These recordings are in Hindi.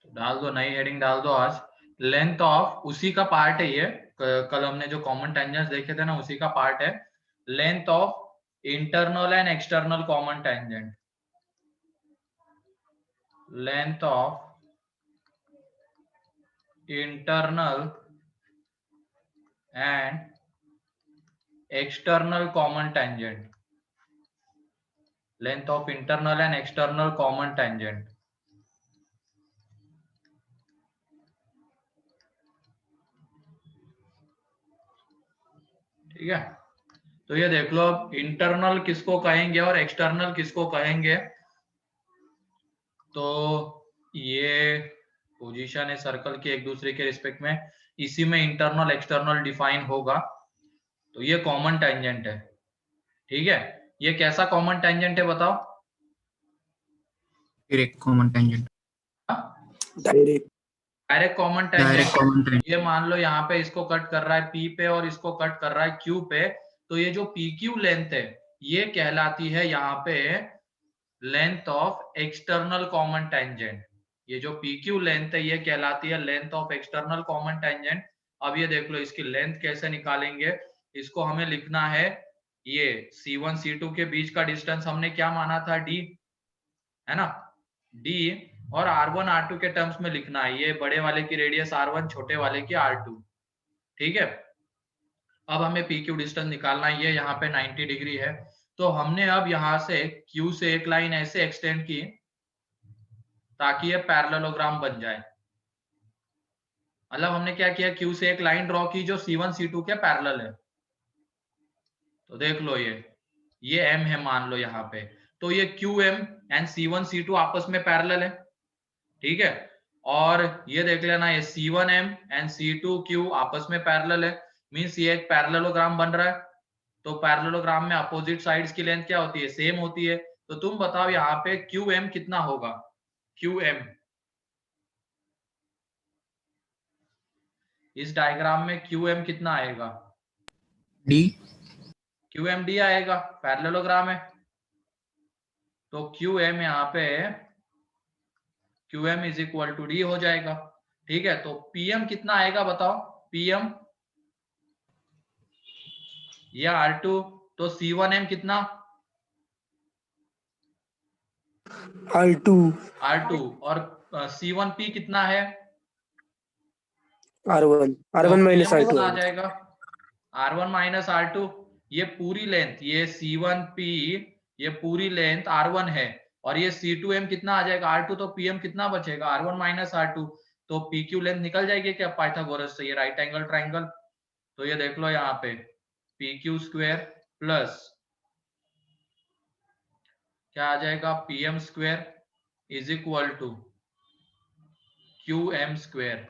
तो डाल दो, नई हेडिंग डाल दो आज। लेंथ ऑफ, उसी का पार्ट है ये, कल हमने जो कॉमन टेंजेंट्स देखे थे ना उसी का पार्ट है। Length of internal and external common tangent, length of internal and external common tangent, length of internal and external common tangent. ठीक है, तो ये देख लो अब इंटरनल किसको कहेंगे और एक्सटर्नल किसको कहेंगे। तो ये पोजीशन है सर्कल के एक दूसरे के रिस्पेक्ट में, इसी में इंटरनल एक्सटर्नल डिफाइन होगा। तो ये कॉमन टेंजेंट है। ठीक है, ये कैसा कॉमन टेंजेंट है बताओ? Direct common tangent, direct common direct common tangent. Tangent. ये मान लो यहाँ पे इसको कट कर रहा है P पे और इसको कट कर रहा है Q पे, तो ये जो PQ लेंथ है ये कहलाती है यहाँ पे length of external common tangent. ये जो PQ लेंथ है ये कहलाती है length of external common tangent. अब ये देख लो इसकी लेंथ कैसे निकालेंगे, इसको हमें लिखना है, ये C1 C2 के बीच का डिस्टेंस हमने क्या माना था, D, है ना, D, और R1 R2 के टर्म्स में लिखना है, ये बड़े वाले की रेडियस R1, छोटे वाले की R2। ठीक है, अब हमें PQ डिस्टेंस निकालना है, ये यहाँ पे 90 डिग्री है। तो हमने अब यहाँ से Q से एक लाइन ऐसे एक्सटेंड की ताकि ये पैरेललोग्राम बन जाए। मतलब हमने क्या किया, Q से एक लाइन ड्रॉ की जो C1 C2 के पैरेलल है। तो देख लो ये M है मान लो यहाँ पे, तो ये QM एंड C1 C2 आपस में पैरेलल है। ठीक है, और ये देख लेना ये C1M एंड C2Q आपस में पैरेलल है, मींस ये एक पैरेललोग्राम बन रहा है। तो पैरेललोग्राम में अपोजिट साइड्स की लेंथ क्या होती है, सेम होती है। तो तुम बताओ यहाँ पे QM कितना होगा, QM इस डायग्राम में QM कितना आएगा, डी, QMD आएगा, पैरेललोग्राम है। तो QM यहाँ पे QM is equal to D हो जाएगा। ठीक है, तो PM कितना आएगा बताओ, PM या R2, तो C1M कितना, R2 R2, और C1P कितना है, R1 तो R1 PM माइनस R2 कितना आ जाएगा, R1 माइनस R2। ये पूरी लेंथ, ये C1P, ये पूरी लेंथ R1 है, और ये C2M कितना आ जाएगा R2, तो PM कितना बचेगा R1 माइनस R2। तो PQ लेंथ निकल जाएगी क्या पाइथागोरस से, ये राइट एंगल ट्राइंगल। तो ये देख लो यहाँ पे PQ स्क्वायर प्लस क्या आ जाएगा, PM square is equal to QM square.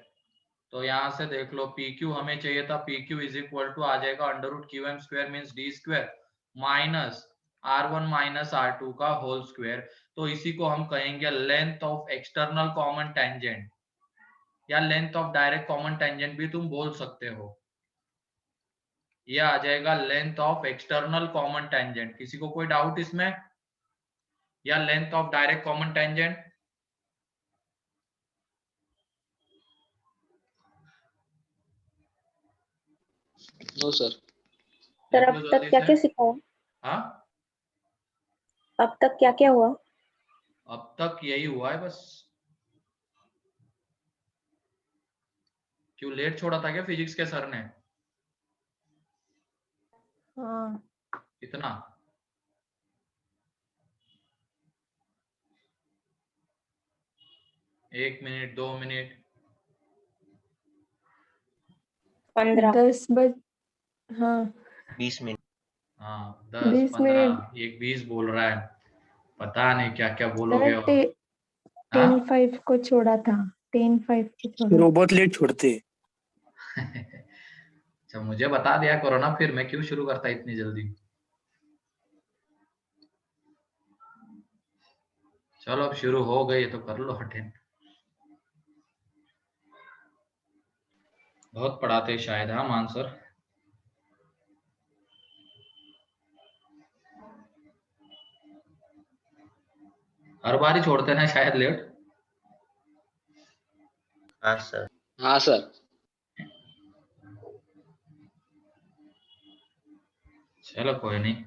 तो यहाँ से देख लो PQ हमें चाहिए था, PQ इज इक्वल टू आ जाएगा under root QM square means D square minus R1 minus R2 का होल स्क्वायर। तो इसी को हम कहेंगे length of external common tangent, या length of direct common tangent भी तुम बोल सकते हो। यह आ जाएगा length of external common tangent. किसी को कोई डाउट इसमें, या length of direct common tangent? No sir. Sir अब तक क्या क्या सिखाया? हाँ, अब तक क्या क्या हुआ? अब तक यही हुआ है बस। क्यों लेट छोड़ा था क्या फिजिक्स के सर ने? हाँ। कितना? एक मिनट, 2 मिनट? 15 10 बज, हाँ 20 मिनट। हाँ 10 20 15, मिनट। एक 20 बोल रहा है, पता नहीं क्या क्या सर बोलोगे। और 10:05 को छोड़ा था, 10:05 को छोड़ा। रोबोट लेट छोड़ते। अच्छा मुझे बता दिया करो ना, फिर मैं क्यों शुरू करता इतनी जल्दी। चलो अब शुरू हो गई तो कर लो अटेंड। बहुत पढ़ाते शायद, हाँ मान सर। हर बार ही छोड़ते ना शायद लेट। हाँ सर। हाँ सर। चलो कोई नहीं।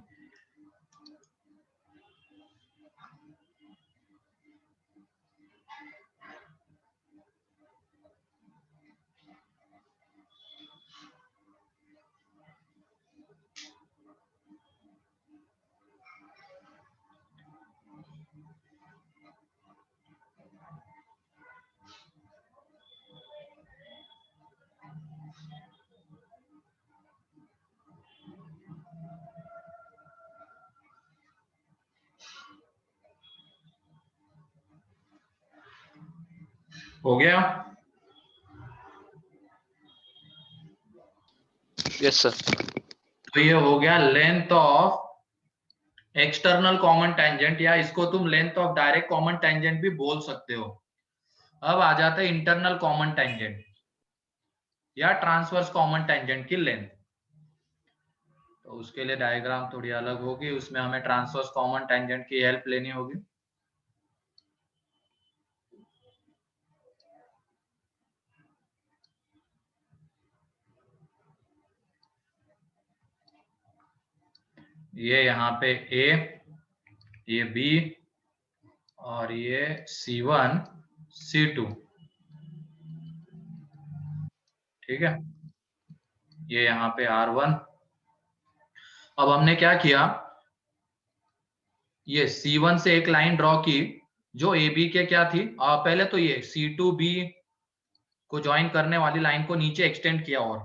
हो गया? Yes sir. तो ये हो गया length of external common tangent, या इसको तुम length of direct common tangent भी बोल सकते हो। अब आ जाते हैं इंटरनल कॉमन टेंजेंट या ट्रांसवर्स कॉमन टेंजेंट की लेंथ। तो उसके लिए डायग्राम थोड़ी अलग होगी, उसमें हमें ट्रांसवर्स कॉमन टेंजेंट की हेल्प लेनी होगी। ये यहाँ पे A, ये B और ये C1 C2, ठीक है। ये यहाँ पे R1। अब हमने क्या किया, ये C1 से एक लाइन ड्रॉ की जो AB के क्या थी, पहले तो ये C2B को ज्वाइन करने वाली लाइन को नीचे एक्सटेंड किया, और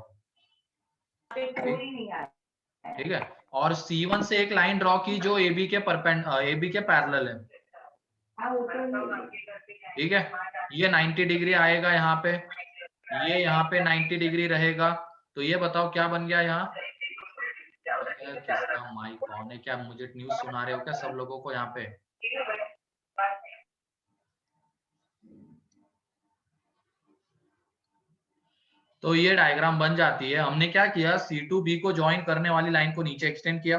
ठीक है। और C1 से एक लाइन ड्रॉ की जो AB के पैरेलल है, ठीक है। ये 90 डिग्री आएगा यहाँ पे, ये यहाँ पे 90 डिग्री रहेगा। तो ये बताओ क्या बन गया यहाँ? किसका माइक ऑन है? क्या मुझे न्यूज सुना रहे हो क्या सब लोगों को यहाँ पे? तो ये डायग्राम बन जाती है। हमने क्या किया, C2B को ज्वाइन करने वाली लाइन को नीचे एक्सटेंड किया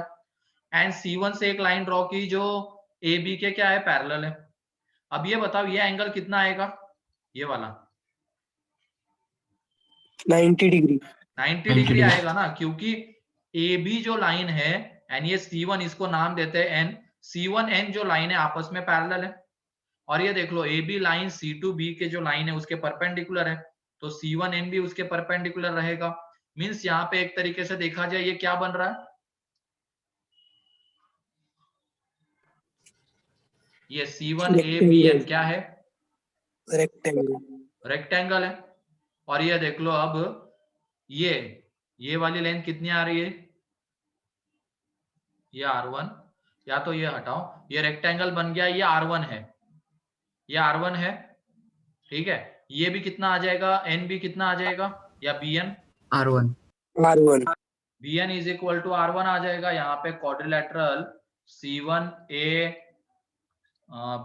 एंड C1 से एक लाइन ड्रॉ की जो AB के क्या है, पैरेलल है। अब ये बताओ ये एंगल कितना आएगा, ये वाला 90 डिग्री। 90 डिग्री आएगा ना, क्योंकि AB जो लाइन है एंड ये C1, इसको नाम देते हैं N, C1 N जो लाइन है आपस में पैरेलल है। और ये देख लो AB लाइन C2B के जो लाइन है उसके परपेंडिकुलर है, तो C1 N भी उसके परपेंडिकुलर रहेगा। मींस यहाँ पे एक तरीके से देखा जाए ये क्या बन रहा है, ये C1 ABN क्या है, रेक्टेंगल है। और ये देख लो अब ये वाली लेंथ कितनी आ रही है, ये R1, या तो ये हटाओ, ये रेक्टेंगल बन गया, ये R1 है, ये R1 है, ठीक है। ये भी कितना आ जाएगा, N भी कितना आ जाएगा, या BN R1 BN is equal to R1 आ जाएगा। यहाँ पे quadrilateral C1A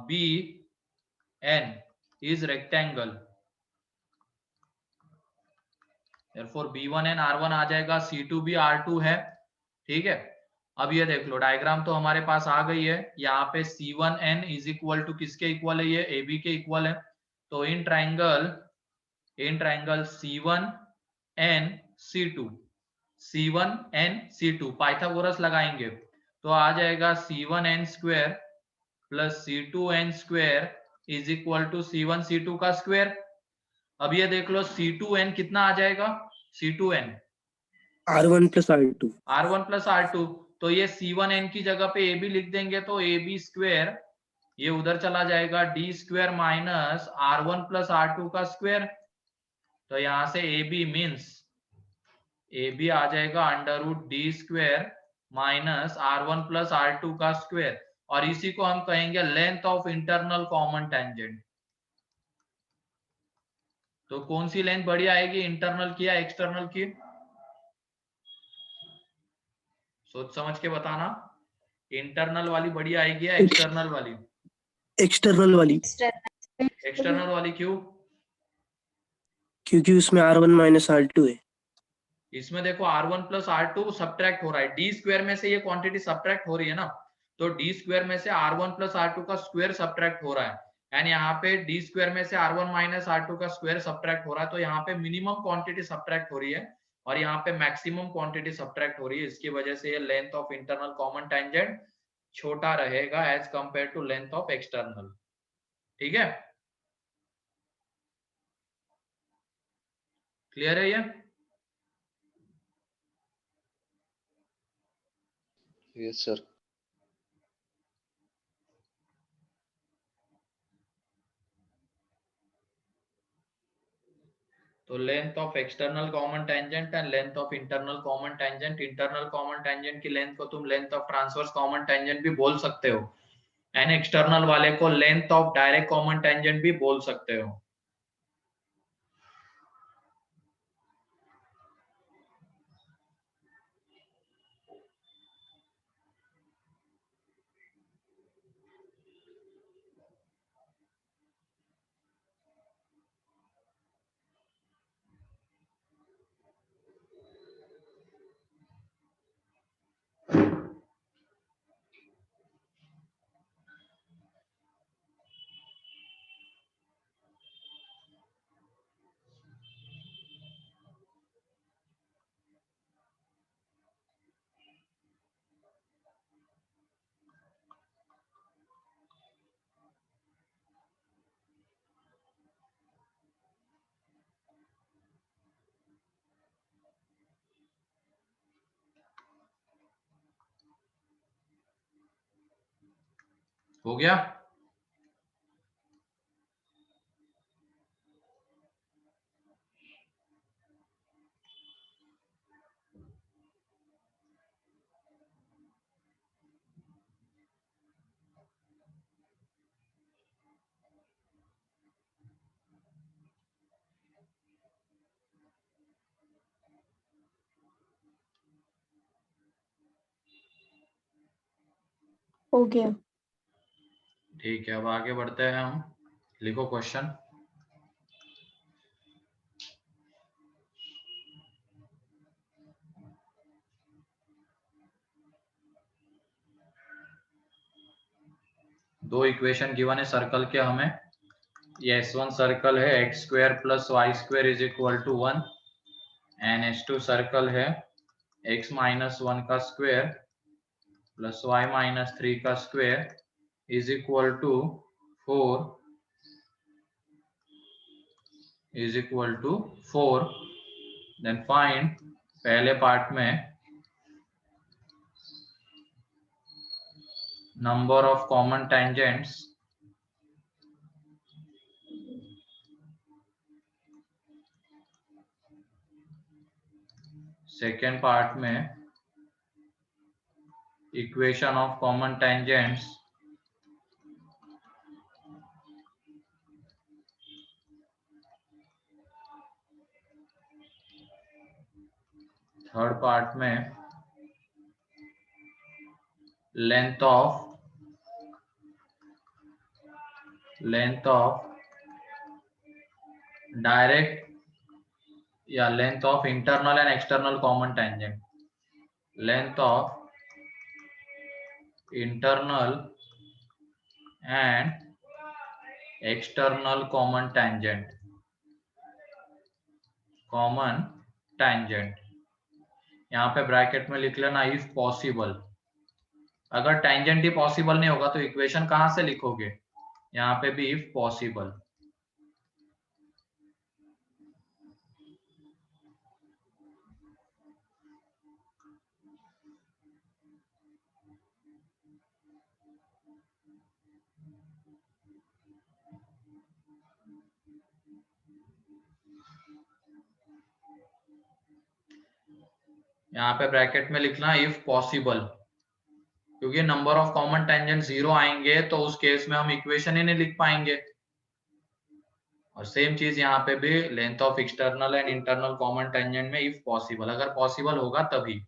BN is rectangle, therefore B1N R1 आ जाएगा, C2B R2 है, ठीक है। अब ये देख लो डायग्राम तो हमारे पास आ गई है। यहाँ पे C1N इज इक्वल टू किसके इक्वल है, ये AB के इक्वल है। तो in triangle C1N C2 Pythagoras लगाएंगे तो आ जाएगा C1N square plus C2N square is equal to C1 C2 का स्क्वायर। अब ये देख लो C2N कितना आ जाएगा, C2N R1 प्लस R2। तो ये C1N की जगह पे AB लिख देंगे तो AB स्क्वायर ये उधर चला जाएगा, D square minus R1 plus R2 का स्क्वायर। तो यहां से AB मीन्स AB आ जाएगा under root D square minus R1 plus R2 का स्क्वायर। और इसी को हम कहेंगे length of internal common tangent. तो कौन सी लेंथ बड़ी आएगी, इंटरनल की या एक्सटर्नल की? सोच समझ के बताना, इंटरनल वाली बड़ी आएगी या एक्सटर्नल वाली? एक्सटर्नल वाली। एक्सटर्नल वाली क्यों? क्योंकि उसमें R1 माइनस R2 है। इसमें देखो R1 प्लस R2 सब्ट्रैक्ट हो रहा है, D स्क्वायर में से ये क्वांटिटी सब्ट्रैक्ट हो रही है ना, तो D स्क्वायर में से R1 प्लस R2 का स्क्वायर सब्ट्रैक्ट हो रहा है एंड यहाँ पे डी स्क्वायर में से R1 माइनस R2 का स्क्वायर सब्ट्रैक्ट हो रहा है, तो यहाँ पे मिनिमम क्वांटिटी सब्ट्रैक्ट हो रही है और यहाँ पे मैक्सिमम क्वांटिटी सब्ट्रैक्ट हो रही है। इसकी वजह से ये length of internal common tangent छोटा रहेगा as compare to length of external. ठीक है, क्लियर है ये? Yes, sir. तो length of external common tangent and length of internal common tangent, internal common tangent की लेंथ को तुम length of transverse common tangent भी बोल सकते हो एंड एक्सटर्नल वाले को length of direct common tangent भी बोल सकते हो। हो गया? हो गया। ठीक है, अब आगे बढ़ते हैं हम। लिखो क्वेश्चन। दो इक्वेशन गिवन है सर्कल के हमें। ये S1 सर्कल है X square plus Y square is equal to 1 and S2 circle है x माइनस 1 का स्क्वायर प्लस y माइनस 3 का square is equal to 4 then find पहले पार्ट में number of common tangents, second part में equation of common tangents, third part में लेंथ ऑफ डायरेक्ट या length of internal and external common tangent, length of internal and external common tangent. यहाँ पे ब्रैकेट में लिख लेना इफ पॉसिबल। अगर टेंजेंट ही पॉसिबल नहीं होगा तो इक्वेशन कहाँ से लिखोगे? यहाँ पे भी इफ पॉसिबल। यहाँ पे ब्रैकेट में लिखना इफ पॉसिबल, क्योंकि नंबर ऑफ कॉमन टेंजेंट 0 आएंगे तो उस केस में हम इक्वेशन ही नहीं लिख पाएंगे। और सेम चीज यहाँ पे भी length of external and internal common tangent में इफ पॉसिबल, अगर पॉसिबल होगा तभी।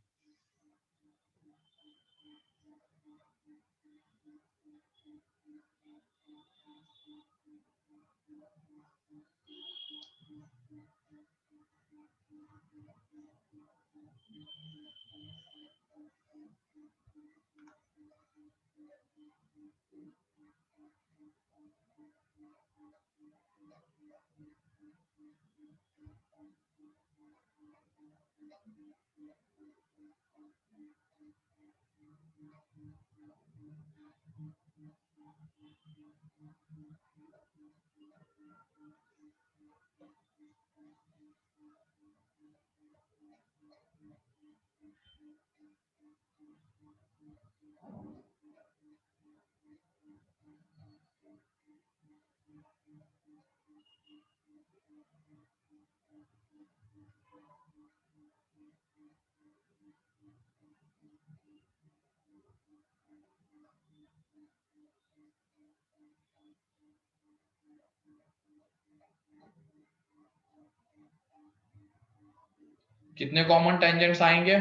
कितने कॉमन टेंजेंट्स आएंगे?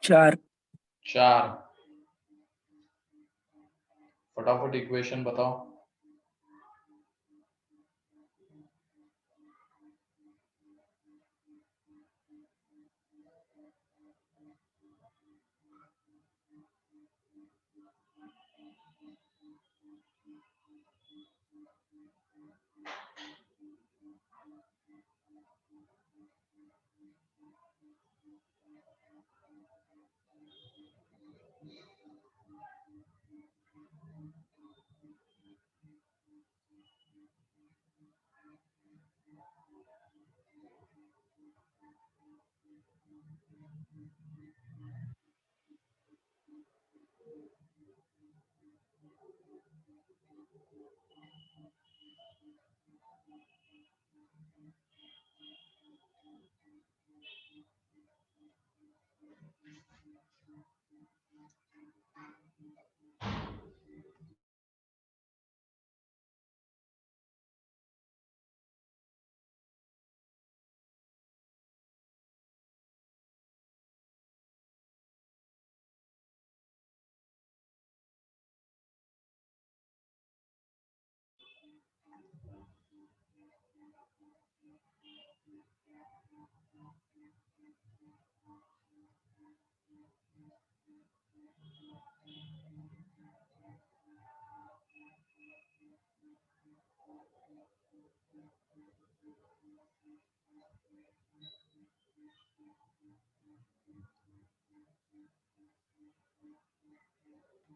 4। 4। फटाफट इक्वेशन बताओ।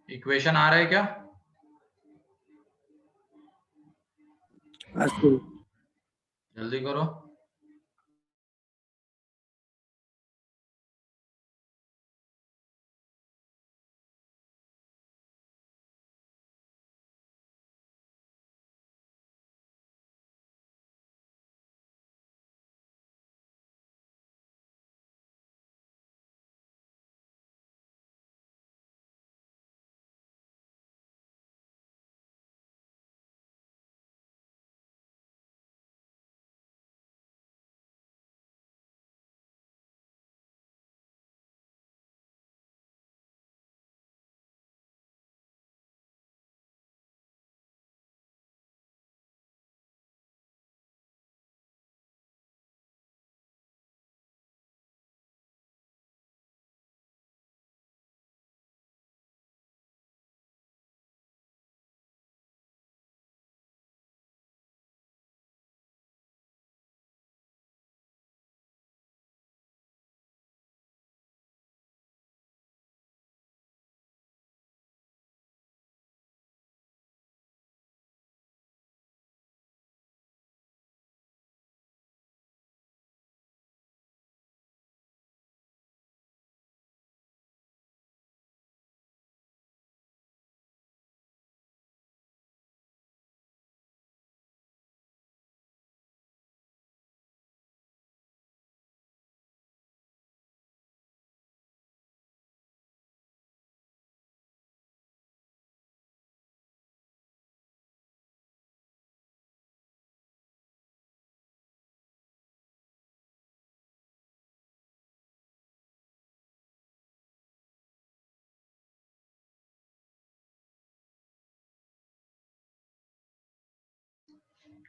इक्वेशन आ रहा है क्या? जल्दी करो।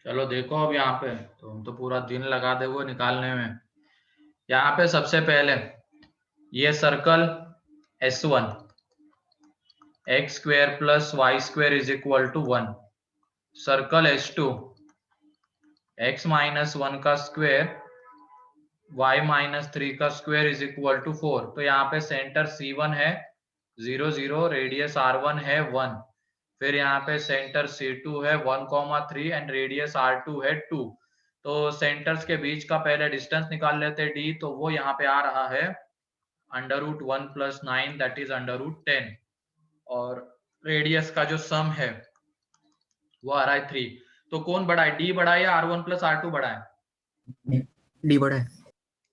चलो देखो अब यहाँ पे तो हम तो पूरा दिन लगा दे वो निकालने में। यहाँ पे सबसे पहले ये circle S1 x square plus Y square is equal to 1, circle S2 x minus 1 का स्क्वायर y माइनस 3 का स्क्वायर इज इक्वल टू 4। तो यहाँ पे सेंटर C1 है 0 0, रेडियस R1 है 1, फिर यहाँ पे सेंटर C2 है 1,3 एंड रेडियस R2 है 2। तो सेंटर्स के बीच का पहले डिस्टेंस निकाल लेते हैं d, तो वो यहाँ पे आ रहा है √1 + 9 दैट इज √10, और रेडियस का जो सम है वो आ रहा है 3। तो कौन बड़ा है, d बड़ा है या R1 + R2 बड़ा है? D बड़ा है।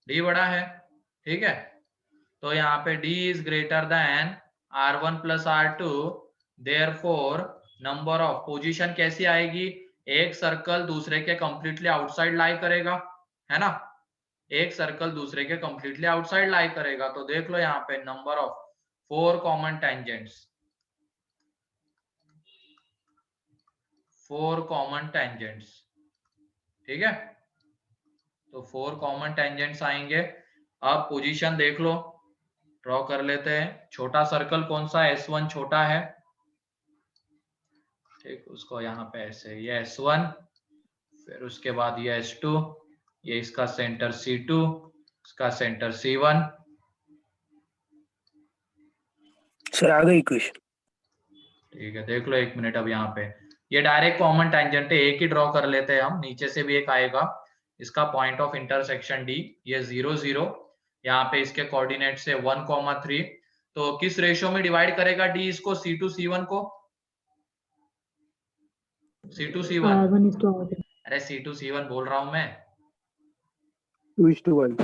d बड़ा है, ठीक है। तो यहाँ पे d is greater than R1 + R2, therefore number of position कैसी आएगी, एक सर्कल दूसरे के कंप्लीटली आउटसाइड लाई करेगा, है ना, एक सर्कल दूसरे के कंप्लीटली आउटसाइड लाई करेगा। तो देख लो यहाँ पे number of 4 common tangents, 4 common tangents, ठीक है। तो 4 कॉमन टेंजेंट्स आएंगे। अब पोजीशन देख लो, ड्रॉ कर लेते हैं। छोटा सर्कल कौन सा, S1 छोटा है, ठीक, उसको यहाँ पे ऐसे, ये S1, फिर उसके बाद ये S2, ये इसका सेंटर C2, इसका सेंटर C1। सर आ गई क्वेश्चन। ठीक है, देख लो एक मिनट। अब यहाँ पे ये डायरेक्ट कॉमन टेंजेंट है, एक ही ड्रॉ कर लेते हैं हम, नीचे से भी एक आएगा, इसका पॉइंट ऑफ इंटरसेक्शन D, ये 0 0, यहाँ पे इसके कोऑर्डिनेट से 1,3। तो किस रेशियो में डिवाइड करेगा D इसको, C2 C1 को, C2 C1, अरे C2 C1 बोल रहा हूं मैं, 2:1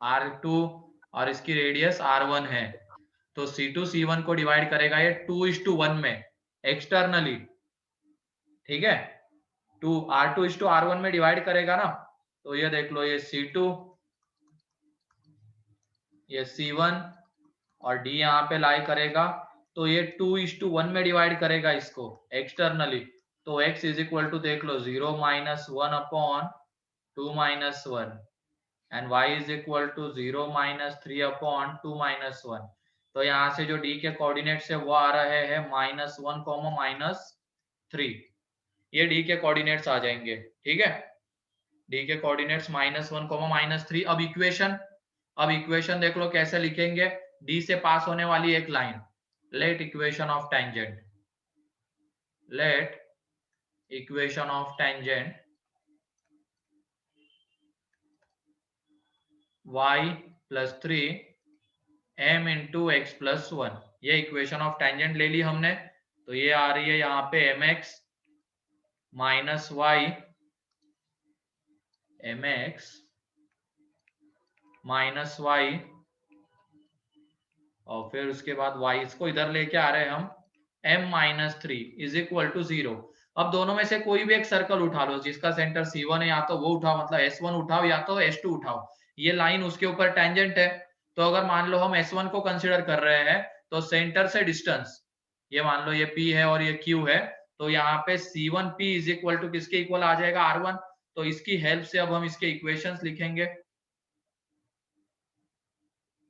R2 और इसकी रेडियस R1 है। तो C2 C1 को डिवाइड करेगा ये 2:1 में एक्सटर्नली, ठीक है, R2 R1 में डिवाइड करेगा ना। तो ये देख लो, ये C2, ये C1 और D यहाँ पे लाई करेगा। तो ये 2:1 में डिवाइड करेगा इसको एक्सटर्नली। तो x इज इक्वल टू देख लो 0 - 1 upon 2 - 1 and y is equal to 0 - 3 upon 2 - 1। तो यहाँ से जो D के कोऑर्डिनेट्स है वो आ रहे हैं -1, -3। ये D के कोऑर्डिनेट्स आ जाएंगे, ठीक है, D के कोऑर्डिनेट्स -1, -3। अब इक्वेशन देख लो कैसे लिखेंगे। D से पास होने वाली एक line, let equation of tangent, let equation of tangent y + 3 m × x + 1। ये इक्वेशन ऑफ टेंजेंट ले ली हमने। तो ये आ रही है यहाँ पे mx - y, mx - y, और फिर उसके बाद y, इसको इधर लेके आ रहे हैं हम, m - 3 इज इक्वल टू 0। अब दोनों में से कोई भी एक सर्कल उठा लो जिसका सेंटर C1 है, या तो वो उठाओ, मतलब S1 उठाओ या तो S2 उठाओ। ये लाइन उसके ऊपर टेंजेंट है। तो अगर मान लो हम S1 को कंसीडर कर रहे हैं, तो सेंटर से डिस्टेंस, ये मान लो ये P है और ये Q है, तो यहाँ पे C1P इज इक्वल टू किसके इक्वल आ जाएगा, R1। तो इसकी हेल्प से अब हम इसके इक्वेशंस लिखेंगे।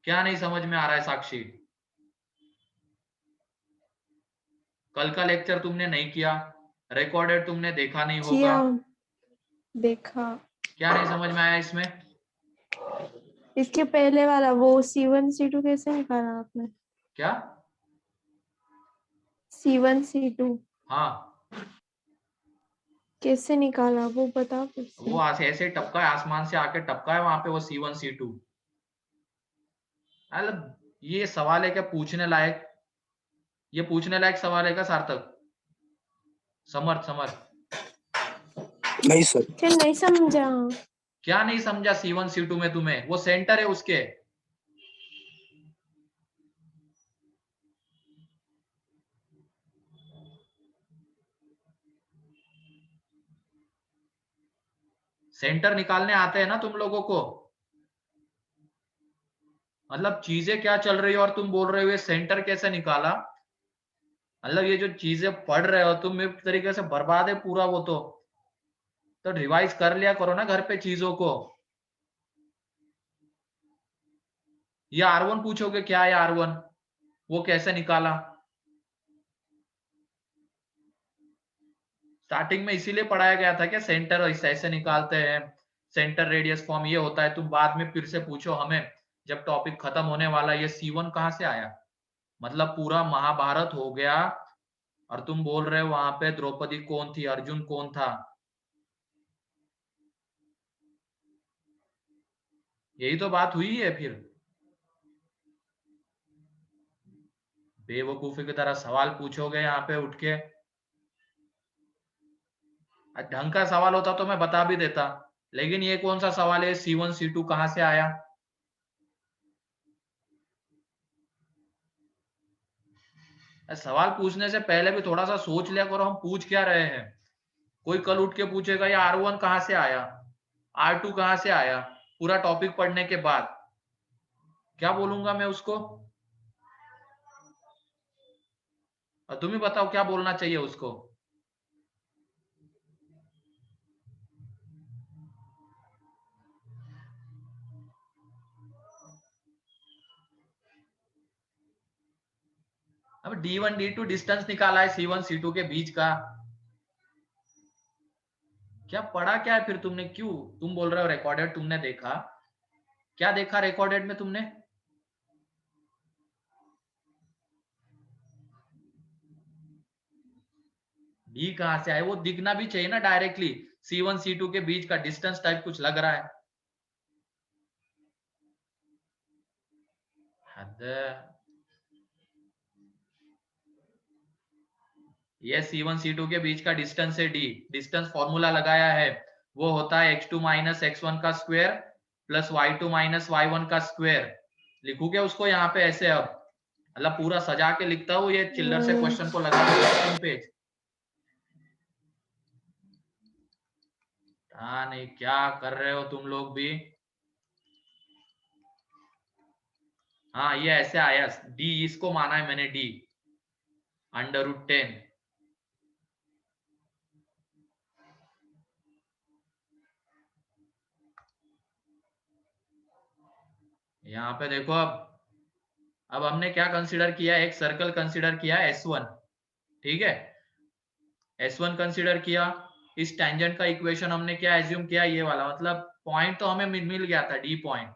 क्या नहीं समझ में आ रहा है साक्षी? कल का लेक्चर तुमने नहीं किया, रिकॉर्डेड तुमने देखा नहीं होगा, किया, देखा। क्या नहीं समझ में आया इसमें? इसके पहले वाला वो C1 C2 कैसे निकाला आपने? क्या? C1 C2 हाँ, कैसे निकाला वो बता फिर से। वो ऐसे टपका है, आसमान से आके टपका है वहां पे वो C1 C2। मतलब ये सवाल है क्या पूछने लायक? ये पूछने लायक सवाल है क्या सार्थक, समर्थ? नहीं सर। फिर नहीं समझा। क्या नहीं समझा C1 C2 में तुम्हें? वो सेंटर है उसके। सेंटर निकालने आते हैं ना तुम लोगों को? मतलब चीजें क्या चल रही है और तुम बोल रहे हो ये सेंटर कैसे निकाला? मतलब ये जो चीजें पढ़ रहे हो तुम एक तरीके से बर्बाद है पूरा वो। तो रिवाइज कर लिया करो ना घर पे चीजों को। ये R1 पूछोगे क्या है R1, वो कैसे निकाला? स्टार्टिंग में इसीलिए पढ़ाया गया था क्या सेंटर ऐसे निकालते हैं, सेंटर रेडियस फॉर्म ये होता है। तुम बाद में फिर से पूछो हमें जब टॉपिक खत्म होने वाला, ये C1 कहाँ से आया? मतलब पूरा महाभारत हो गया और तुम बोल रहे हो वहां पे द्रौपदी कौन थी, अर्जुन कौन था? यही तो बात हुई है। फिर बेवकूफी की तरह सवाल पूछोगे यहाँ पे उठ के। ढंग का सवाल होता तो मैं बता भी देता, लेकिन ये कौन सा सवाल है C1 C2 कहां से आया? सवाल पूछने से पहले भी थोड़ा सा सोच लिया करो हम पूछ क्या रहे हैं। कोई कल उठ के पूछेगा ये R1 कहाँ से आया, R2 कहाँ से आया, पूरा टॉपिक पढ़ने के बाद क्या बोलूंगा मैं उसको? और तुम ही बताओ क्या बोलना चाहिए उसको? अब D1 D2 डिस्टेंस निकाला है C1 C2 के बीच का, क्या पढ़ा क्या है फिर तुमने? क्यों तुम बोल रहे हो रिकॉर्डेड तुमने देखा? क्या देखा रिकॉर्डेड में तुमने? डी कहां से आए? वो दिखना भी चाहिए ना डायरेक्टली। C1 C2 के बीच का डिस्टेंस टाइप कुछ लग रहा है। हद। ये C1 C2 के बीच का डिस्टेंस है डी। डिस्टेंस फॉर्मूला लगाया है, वो होता है x2 माइनस x1 का square plus y2 minus y1 का स्क्वायर। लिखू क्या उसको यहाँ पे ऐसे? अब मतलब पूरा सजा के लिखता हूँ, ये चिल्लर से क्वेश्चन को लगा दूंगा पेज। हाँ नहीं, क्या कर रहे हो तुम लोग भी? हाँ ये ऐसे आया, डी इसको माना है मैंने, डी √10। यहाँ पे देखो, अब हमने क्या कंसीडर किया? एक सर्कल कंसीडर किया S1, ठीक है, S1 कंसीडर किया। इस टेंजेंट का इक्वेशन हमने क्या एज्यूम किया? ये वाला, मतलब पॉइंट तो हमें मिल गया था डी पॉइंट,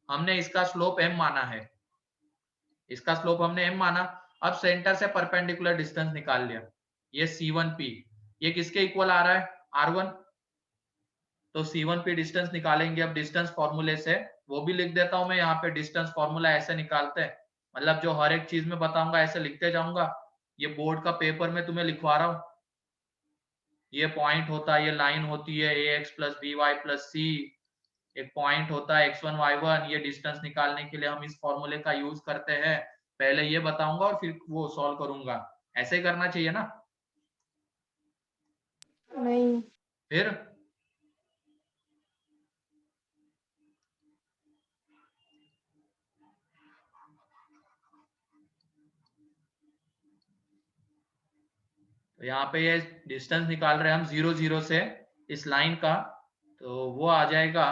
हमने इसका स्लोप m माना है, इसका स्लोप हमने m माना। अब सेंटर से परपेंडिकुलर डिस्टेंस निकाल लिया, ये C1P, ये किसके इक्वल आ रहा है? R1। तो C1P डिस्टेंस निकालेंगे अब डिस्टेंस फॉर्मूले से, वो भी लिख देता हूं मैं यहाँ पे। डिस्टेंस फॉर्मूला ऐसे निकालते हैं, मतलब जो हर एक चीज में बताऊंगा ऐसे लिखते जाऊंगा। ये बोर्ड का पेपर में तुम्हें लिखवा रहा हूँ। ये पॉइंट होता है, ये लाइन होती है ax plus by plus c, एक पॉइंट होता है x1 y1। ये डिस्टेंस निकालने के लिए हम इस फॉर्मूले का यूज करते हैं। पहले ये बताऊंगा और फिर वो सॉल्व करूंगा। ऐसे ही करना चाहिए ना? नहीं। फिर तो यहाँ पे ये डिस्टेंस निकाल रहे हैं हम 0 0 से इस लाइन का, तो वो आ जाएगा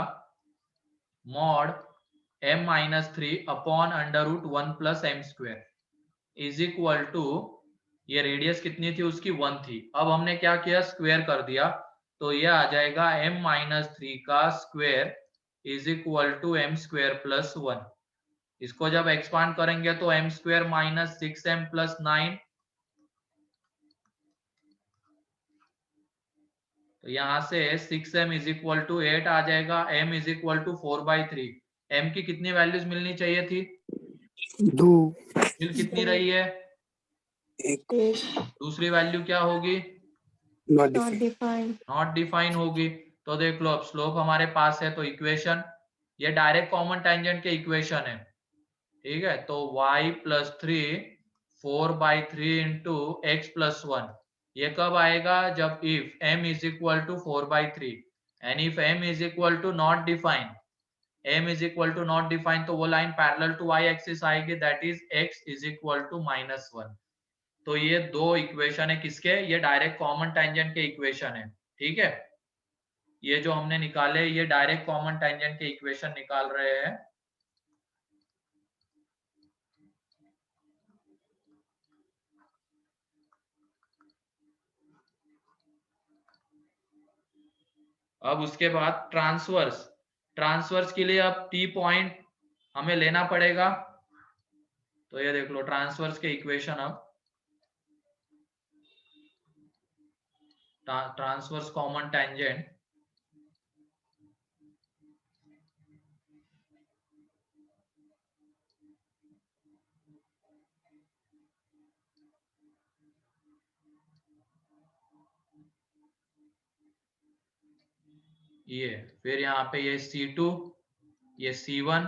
mod m minus 3 upon √1 plus m square is equal to, ये रेडियस कितनी थी उसकी? 1 थी। अब हमने क्या किया? स्क्वायर कर दिया, तो ये आ जाएगा m माइनस 3 का square is equal to m square plus 1। इसको जब एक्सपांड करेंगे तो m square minus 6m plus 9, तो यहाँ से 6m इज इक्वल टू 8 आ जाएगा, m is equal to 4/3। m की कितनी वैल्यूज मिलनी चाहिए थी? 2, मिल कितनी रही है? 1, दूसरी वैल्यू क्या होगी? Not not defined. Defined. Not define होगी। तो देख लो, अब स्लोप हमारे पास है, तो इक्वेशन, ये डायरेक्ट कॉमन टेंजेंट के इक्वेशन है, ठीक है। तो y plus 3 4/3 into x plus 1, ये कब आएगा? जब if m is equal to 4/3 and if m is equal to not define, m is equal to not define, तो वो line parallel to y axis आएगी, that is x is equal to -1। तो ये दो इक्वेशन है किसके? ये डायरेक्ट कॉमन टेंजेंट के इक्वेशन है, ठीक है। ये जो हमने निकाले ये डायरेक्ट कॉमन टेंजेंट के इक्वेशन निकाल रहे हैं। अब उसके बाद ट्रांसवर्स, ट्रांसवर्स के लिए अब टी पॉइंट हमें लेना पड़ेगा। तो ये देख लो ट्रांसवर्स के इक्वेशन, अब ट्रांसवर्स कॉमन टेंजेंट, ये फिर यहाँ पे ये C2, ये C1,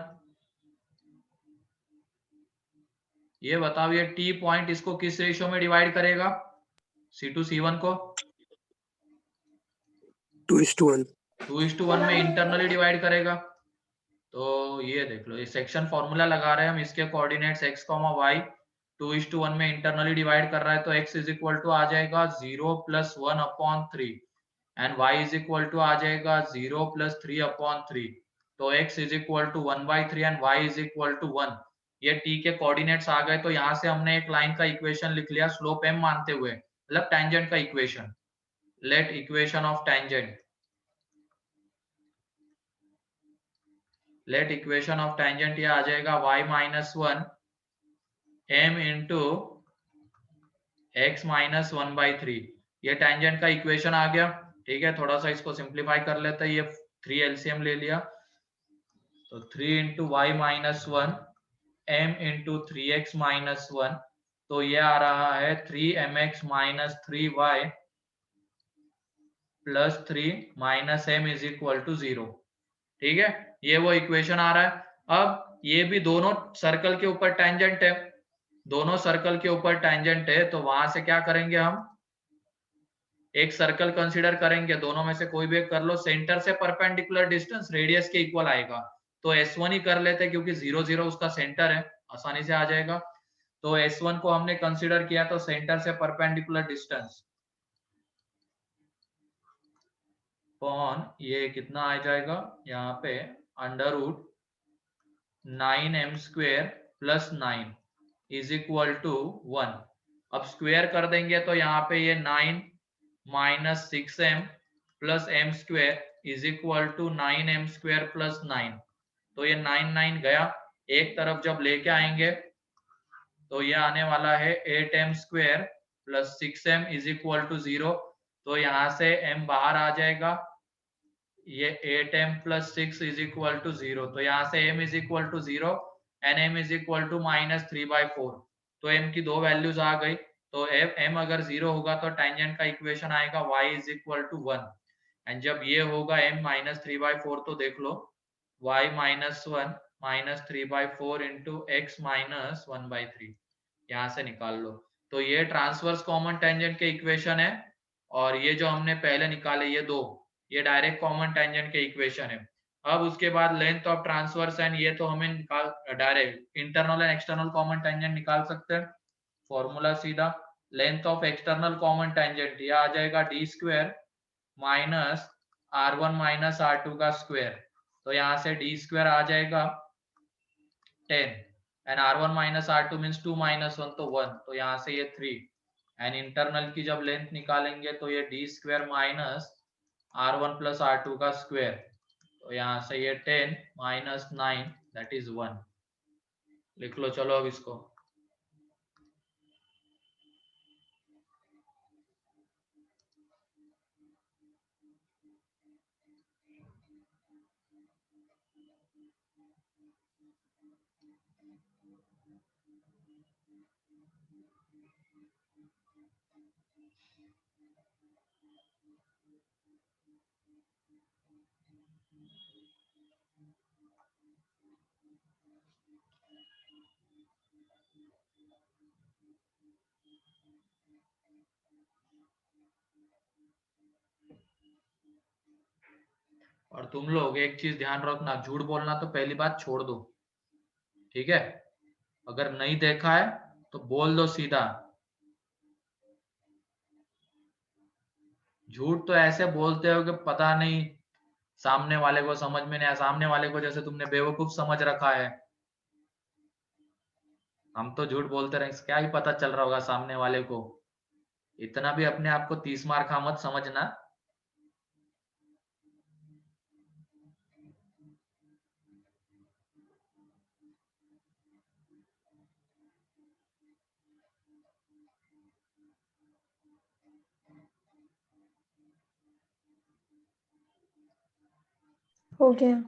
ये बताओ ये टी पॉइंट इसको किस रेशियो में डिवाइड करेगा? C2 C1 को 2:1। 2:1 में इंटरनली डिवाइड करेगा। तो ये देख लो, ये सेक्शन फॉर्मूला लगा रहे हैं हम, इसके कोऑर्डिनेट्स x, y 2:1 में इंटरनली डिवाइड कर रहा है, तो x इज इक्वल टू आ जाएगा 0 + 1/3 and y is equal to आ जाएगा 0 + 3/3। तो x is equal to 1/3 and y is equal to 1। ये t के कोऑर्डिनेट्स आ गए, तो यहाँ से हमने एक लाइन का इक्वेशन लिख लिया स्लोप m मानते हुए, मतलब टेंजेंट का equation. Let equation of tangent, let equation of tangent ये आ जाएगा y - 1 m इंटू x - 1/3। ये टेंजेंट का इक्वेशन आ गया। ठीक है, थोड़ा सा इसको सिंप्लीफाई कर लेते हैं। ये 3 एलसीएम ले लिया, तो 3 × y - 1 m × 3x - 1, तो ये आ रहा है 3mx - 3y + 3 - m is equal to 0। ठीक है, ये वो इक्वेशन आ रहा है। अब ये भी दोनों सर्कल के ऊपर टेंजेंट है, दोनों सर्कल के ऊपर टेंजेंट है, तो वहां से क्या करेंगे हम, एक सर्कल कंसीडर करेंगे, दोनों में से कोई भी एक कर लो। सेंटर से परपेंडिकुलर डिस्टेंस रेडियस के इक्वल आएगा, तो S1 ही कर लेते हैं क्योंकि 0 0 उसका सेंटर है, आसानी से आ जाएगा। तो S1 को हमने कंसीडर किया, तो सेंटर से परपेंडिकुलर डिस्टेंस अपॉन ये कितना आ जाएगा यहाँ पे √9m² + 9 इज इक्वल टू 1। अब स्क्वायर कर देंगे तो यहाँ पे ये 9 - 6m + m² is equal to 9m² + 9। तो ये 9 गया, एक तरफ जब लेके आएंगे तो ये आने वाला है 8m² + 6m is equal to 0। तो यहाँ से m बाहर आ जाएगा, ये 8m + 6 इज इक्वल टू 0। तो यहाँ से m is equal to 0 and m is equal to -3/4। तो m की दो वैल्यूज आ गई। तो m अगर 0 होगा तो टेंजेंट का इक्वेशन आएगा y is equal to 1, and जब ये होगा m -3/4, तो देख लो y - 1 -3/4 × x - 1/3 यहाँ से निकाल लो। तो ये ट्रांसवर्स कॉमन टेंजेंट के इक्वेशन है, और ये जो हमने पहले निकाले ये दो, ये डायरेक्ट कॉमन टेंजेंट के इक्वेशन है। अब उसके बाद लेंथ ऑफ ट्रांसवर्स एंड ये तो हमें निकाल direct internal and external common tangent निकाल सकते हैं। फॉर्मूला सीधा, length of external common tangent ये आ जाएगा d² - r1 - r2 का स्क्वायर। तो यहाँ से d² आ जाएगा 10 एंड r1 - r2 मीन्स 2 - 1, तो 1, तो यहाँ से ये 3 एंड इंटरनल की जब लेंथ निकालेंगे तो ये d² - r1 + r2 का स्क्वायर। तो यहाँ से ये 10 - 9 दैट इज 1। लिख लो, चलो अब इसको। और तुम लोग एक चीज ध्यान रखना, झूठ बोलना तो पहली बात छोड़ दो, ठीक है। अगर नहीं देखा है तो बोल दो सीधा। झूठ तो ऐसे बोलते हो कि पता नहीं, सामने वाले को समझ में नहीं आया, सामने वाले को जैसे तुमने बेवकूफ समझ रखा है। हम तो झूठ बोलते रहे, क्या ही पता चल रहा होगा सामने वाले को। इतना भी अपने आप को 30 मार खा मत समझना। हो गया।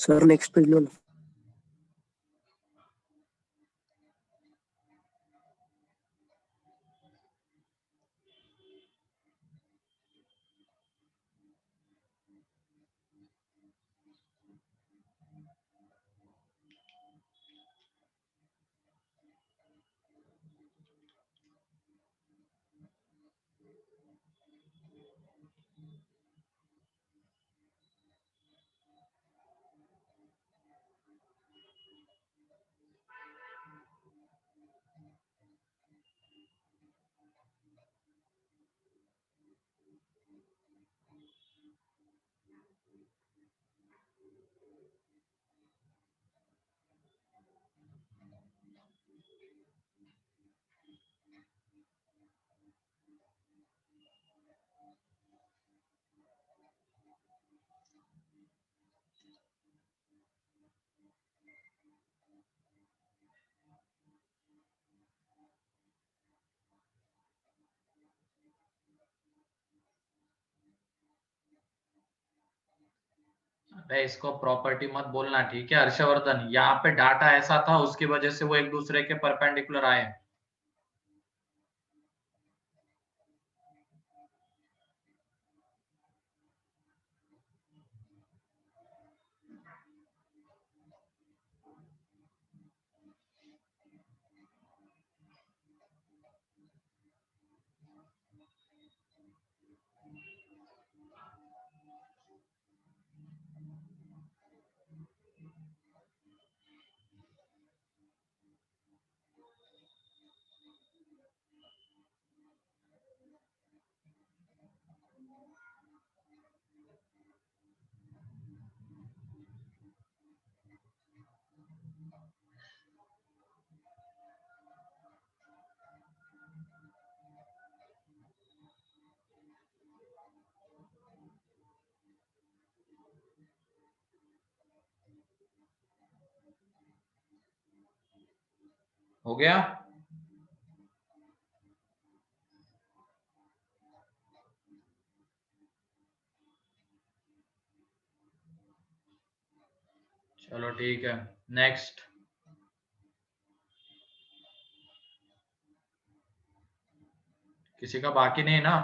सर नेक्स्ट पेज लो ना। अरे इसको प्रॉपर्टी मत बोलना, ठीक है हर्षवर्धन। यहाँ पे डाटा ऐसा था, उसकी वजह से वो एक दूसरे के परपेंडिकुलर आए। हो गया? चलो ठीक है, नेक्स्ट। किसी का बाकी नहीं ना?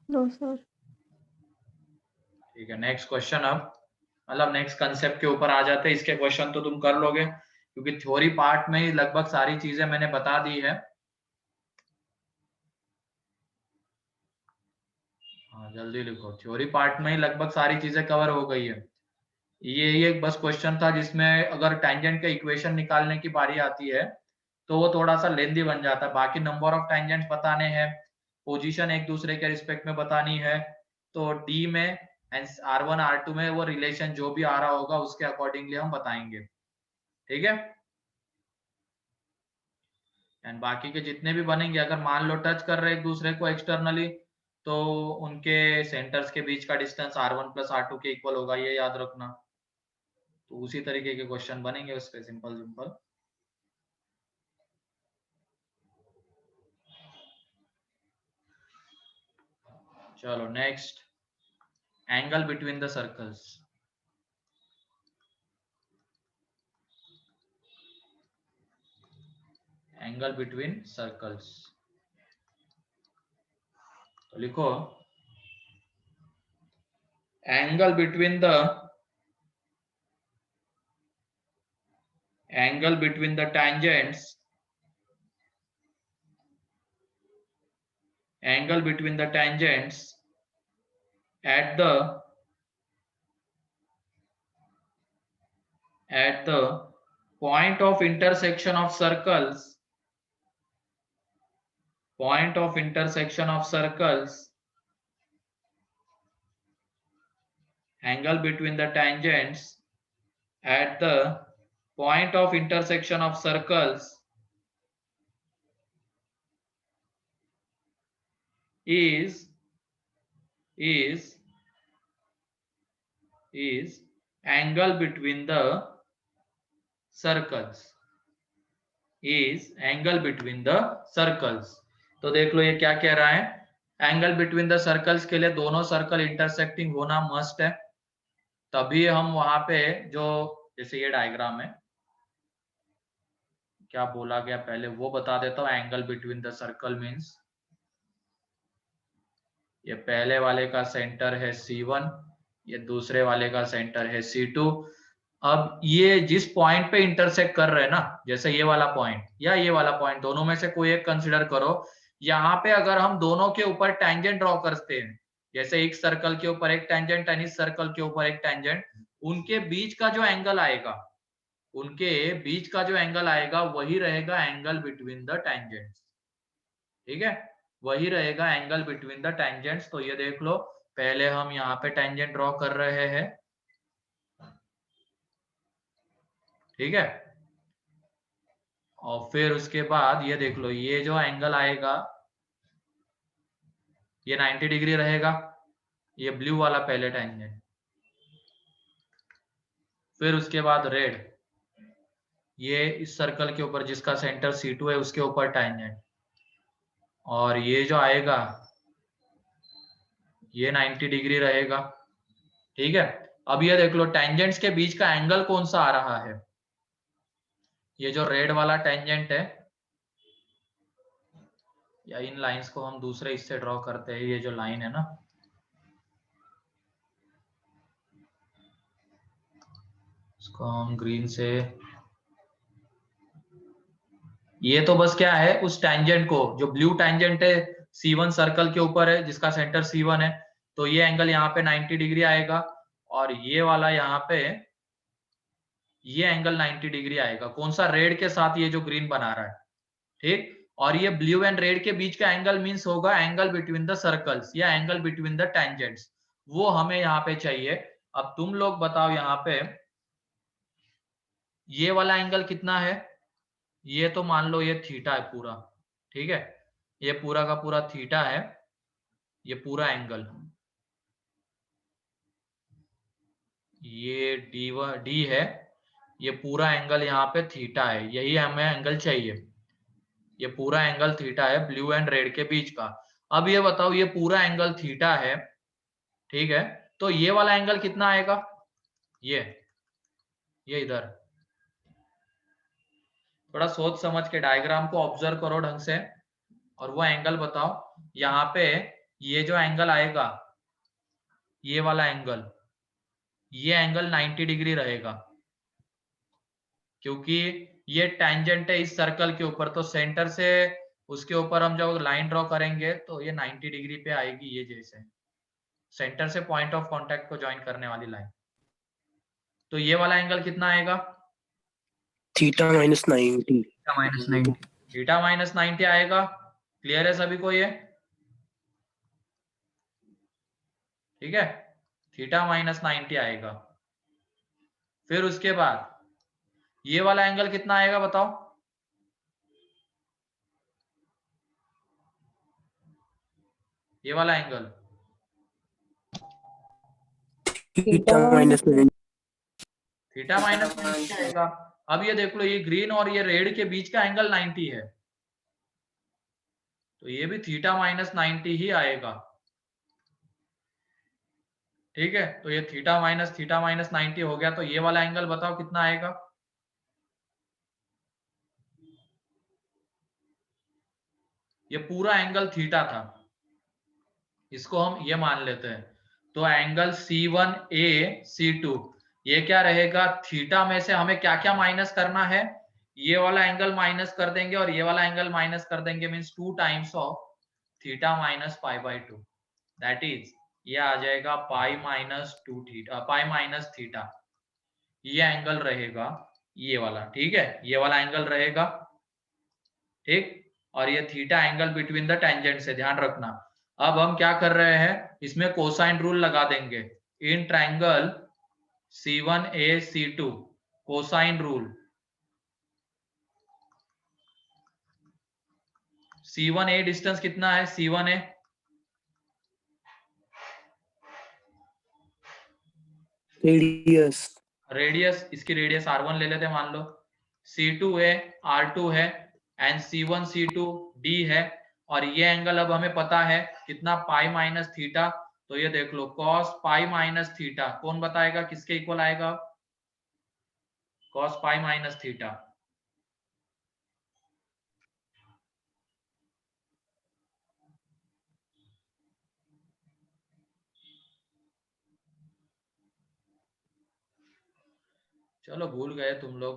No sir. ठीक है, नेक्स्ट क्वेश्चन। अब मतलब नेक्स्ट कंसेप्ट के ऊपर आ जाते हैं। इसके क्वेश्चन तो तुम कर लोगे क्योंकि थ्योरी पार्ट में ही लगभग सारी चीजें मैंने बता दी है। हाँ जल्दी लिखो, थ्योरी पार्ट में ही लगभग सारी चीजें कवर हो गई है। ये एक बस क्वेश्चन था जिसमें अगर टेंजेंट के इक्वेशन निकालने की बारी आती है तो वो थोड़ा सा लेंदी बन जाता है। बाकी नंबर ऑफ टेंजेंट्स बताने हैं, पोजीशन एक दूसरे के रिस्पेक्ट में बतानी है, तो डी में एंड R1 R2 में वो रिलेशन जो भी आ रहा होगा उसके अकॉर्डिंगली हम बताएंगे, ठीक है। एंड बाकी के जितने भी बनेंगे, अगर मान लो टच कर रहे एक दूसरे को एक्सटर्नली, तो उनके सेंटर्स के बीच का डिस्टेंस R1 प्लस R2 के इक्वल होगा, ये याद रखना। तो उसी तरीके के क्वेश्चन बनेंगे उस पे, सिंपल सिंपल। चलो next, angle between the circles. Angle between circles तो लिखो, angle between the tangents, angle between the tangents at the point of intersection of circles, angle between the tangents at the point of intersection of circles is angle between the circles, is angle between the circles. तो देख लो ये क्या कह रहा है, एंगल बिटवीन द सर्कल्स के लिए दोनों सर्कल इंटरसेक्टिंग होना मस्ट है, तभी हम वहां पे जो, जैसे ये डायग्राम है, क्या बोला गया पहले वो बता देता हूँ। Angle between the circle means ये पहले वाले का सेंटर है C1, ये दूसरे वाले का सेंटर है C2। अब ये जिस पॉइंट पे इंटरसेक्ट कर रहे हैं ना, जैसे ये वाला पॉइंट या ये वाला पॉइंट, दोनों में से कोई एक कंसिडर करो। यहाँ पे अगर हम दोनों के ऊपर टेंजेंट ड्रॉ करते हैं, जैसे एक सर्कल के ऊपर एक टेंजेंट एंड इस सर्कल के ऊपर एक टेंजेंट, उनके बीच का जो एंगल आएगा, उनके बीच का जो एंगल आएगा वही रहेगा एंगल बिटवीन द टेंजेंट्स। ठीक है, वही रहेगा एंगल बिटवीन द टेंजेंट्स। तो ये देख लो, पहले हम यहाँ पे टेंजेंट ड्रॉ कर रहे हैं, ठीक है, और फिर उसके बाद ये देख लो, ये जो एंगल आएगा ये 90 डिग्री रहेगा, ये ब्लू वाला पहले टेंजेंट, फिर उसके बाद रेड, ये इस सर्कल के ऊपर जिसका सेंटर C2 है उसके ऊपर टेंजेंट, और ये जो आएगा ये 90 डिग्री रहेगा। ठीक है, अब ये देख लो टेंजेंट्स के बीच का एंगल कौन सा आ रहा है, ये जो रेड वाला टेंजेंट है, या इन लाइंस को हम दूसरे इससे ड्रॉ करते हैं, ये जो लाइन है ना, इसको हम ग्रीन से, ये तो बस क्या है, उस टेंजेंट को, जो ब्लू टेंजेंट है C1 सर्कल के ऊपर है जिसका सेंटर C1 है, तो ये एंगल यहाँ पे 90 डिग्री आएगा, और ये वाला यहाँ पे ये एंगल 90 डिग्री आएगा। कौन सा, रेड के साथ ये जो ग्रीन बना रहा है, ठीक। और ये ब्लू एंड रेड के बीच का एंगल मींस होगा एंगल बिटवीन द सर्कल्स या एंगल बिटवीन द टेंजेंट्स, वो हमें यहाँ पे चाहिए। अब तुम लोग बताओ यहाँ पे ये वाला एंगल कितना है, ये तो मान लो ये थीटा है पूरा, ठीक है, ये पूरा का पूरा थीटा है, ये पूरा एंगल, ये डी है, ये पूरा एंगल यहाँ पे थीटा है, यही हमें एंगल चाहिए, ये पूरा एंगल थीटा है ब्लू एंड रेड के बीच का। अब ये बताओ, ये पूरा एंगल थीटा है, ठीक है, तो ये वाला एंगल कितना आएगा, ये इधर, थोड़ा सोच समझ के डायग्राम को ऑब्जर्व करो ढंग से, और वो एंगल बताओ। यहाँ पे ये जो एंगल आएगा, ये वाला एंगल, ये एंगल 90 डिग्री रहेगा, क्योंकि ये टेंजेंट है इस सर्कल के ऊपर, तो सेंटर से उसके ऊपर हम जब लाइन ड्रॉ करेंगे तो ये 90 डिग्री पे आएगी, ये जैसे सेंटर से पॉइंट ऑफ कांटेक्ट को ज्वाइन करने वाली लाइन। तो ये वाला एंगल कितना आएगा, थीटा माइनस 90। थीटा माइनस 90 आएगा। क्लियर है सभी को ये, ठीक है, थीटा माइनस 90 आएगा। फिर उसके बाद ये वाला एंगल कितना आएगा बताओ, ये वाला angle theta minus 90। Theta minus 90 आएगा। अब ये देख लो, ये ग्रीन और ये रेड के बीच का एंगल 90 है, तो ये भी थीटा माइनस 90 ही आएगा, ठीक है। तो ये थीटा माइनस 90 हो गया, तो ये वाला एंगल बताओ कितना आएगा, ये पूरा एंगल थीटा था, इसको हम ये मान लेते हैं। तो एंगल C1A C2 ये क्या रहेगा, थीटा में से हमें क्या क्या माइनस करना है, ये वाला एंगल माइनस कर देंगे और ये वाला एंगल माइनस कर देंगे, means 2 times of theta minus π/2, that is ये आ जाएगा π-2 थीटा, π-थीटा, ये एंगल रहेगा ये वाला, ठीक है, ये वाला एंगल रहेगा, ठीक। और ये theta angle between the tangent से, ध्यान रखना। अब हम क्या कर रहे हैं, इसमें कोसाइन रूल लगा देंगे in triangle C1A C2, cosine rule. C1A distance कितना है, C1A रेडियस, इसकी रेडियस R1 ले लेते मान लो, C2 है, R2 है एंड C1 C2 D है। और ये एंगल अब हमें पता है कितना, पाई माइनस थीटा। तो ये देख लो कॉस पाई माइनस थीटा, कौन बताएगा किसके इक्वल आएगा? Cos pi minus theta. चलो भूल गए तुम लोग,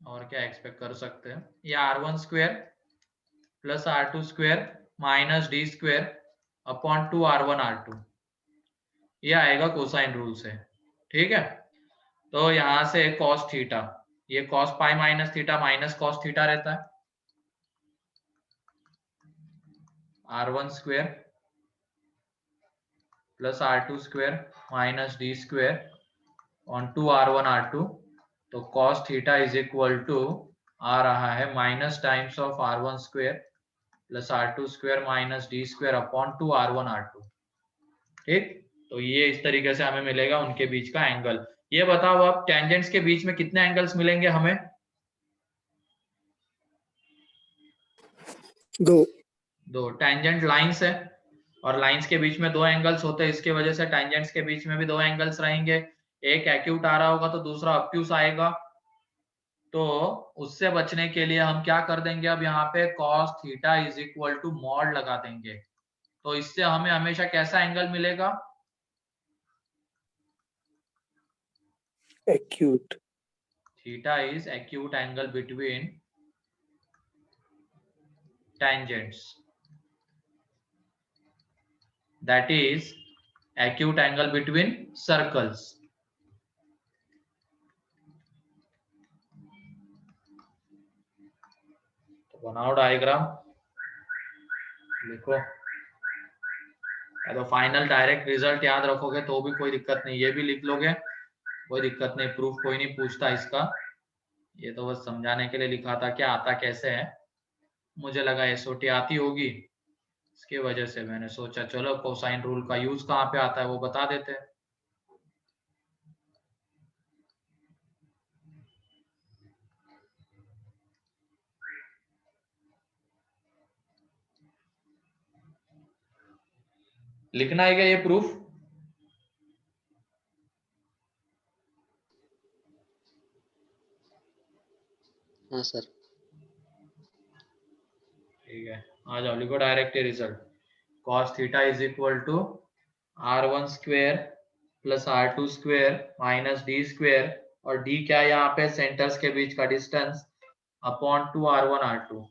और क्या एक्सपेक्ट कर सकते हैं। ये R1 square plus R2 square minus D square upon 2R1 R2, ये आएगा कोसाइन रूल से। ठीक है, तो यहां से कॉस थीटा, ये cos pi minus theta minus cos theta रहता है, R1 square plus R2 square minus D square on 2R1 R2। तो cos theta is equal to आ रहा है minus times of R1 square plus R2 square minus D square upon 2R1 R2। ठीक, तो ये इस तरीके से हमें मिलेगा उनके बीच का एंगल। ये बताओ आप, टेंजेंट्स के बीच में कितने एंगल्स मिलेंगे हमें? दो टेंजेंट लाइंस है, और लाइंस के बीच में दो एंगल्स होते हैं, इसके वजह से टेंजेंट्स के बीच में भी दो एंगल्स रहेंगे। एक एक्यूट आ रहा होगा तो दूसरा ऑब्ट्यूस आएगा। तो उससे बचने के लिए हम क्या कर देंगे, अब यहाँ पे cos theta is equal to mod लगा देंगे। तो इससे हमें हमेशा कैसा एंगल मिलेगा? Acute. Theta is acute angle between tangents, that is acute angle between circles। तो बनाओ डायग्राम, लिखो। तो फाइनल डायरेक्ट रिजल्ट याद रखोगे तो भी कोई दिक्कत नहीं, ये भी लिख लोगे कोई दिक्कत नहीं, प्रूफ कोई नहीं पूछता इसका। ये तो बस समझाने के लिए लिखा था कि आता कैसे है। मुझे लगा एसओटी आती होगी, इसकी वजह से मैंने सोचा चलो कोसाइन रूल का यूज कहाँ पे आता है वो बता देते हैं। लिखना है क्या ये प्रूफ? हाँ सर। ठीक है, आ जाओ, लिखो direct result. cos theta is equal to R1 square plus R2 square minus D square, और डी क्या है यहाँ पे, सेंटर्स के बीच का डिस्टेंस, अपॉन 2R1 R2।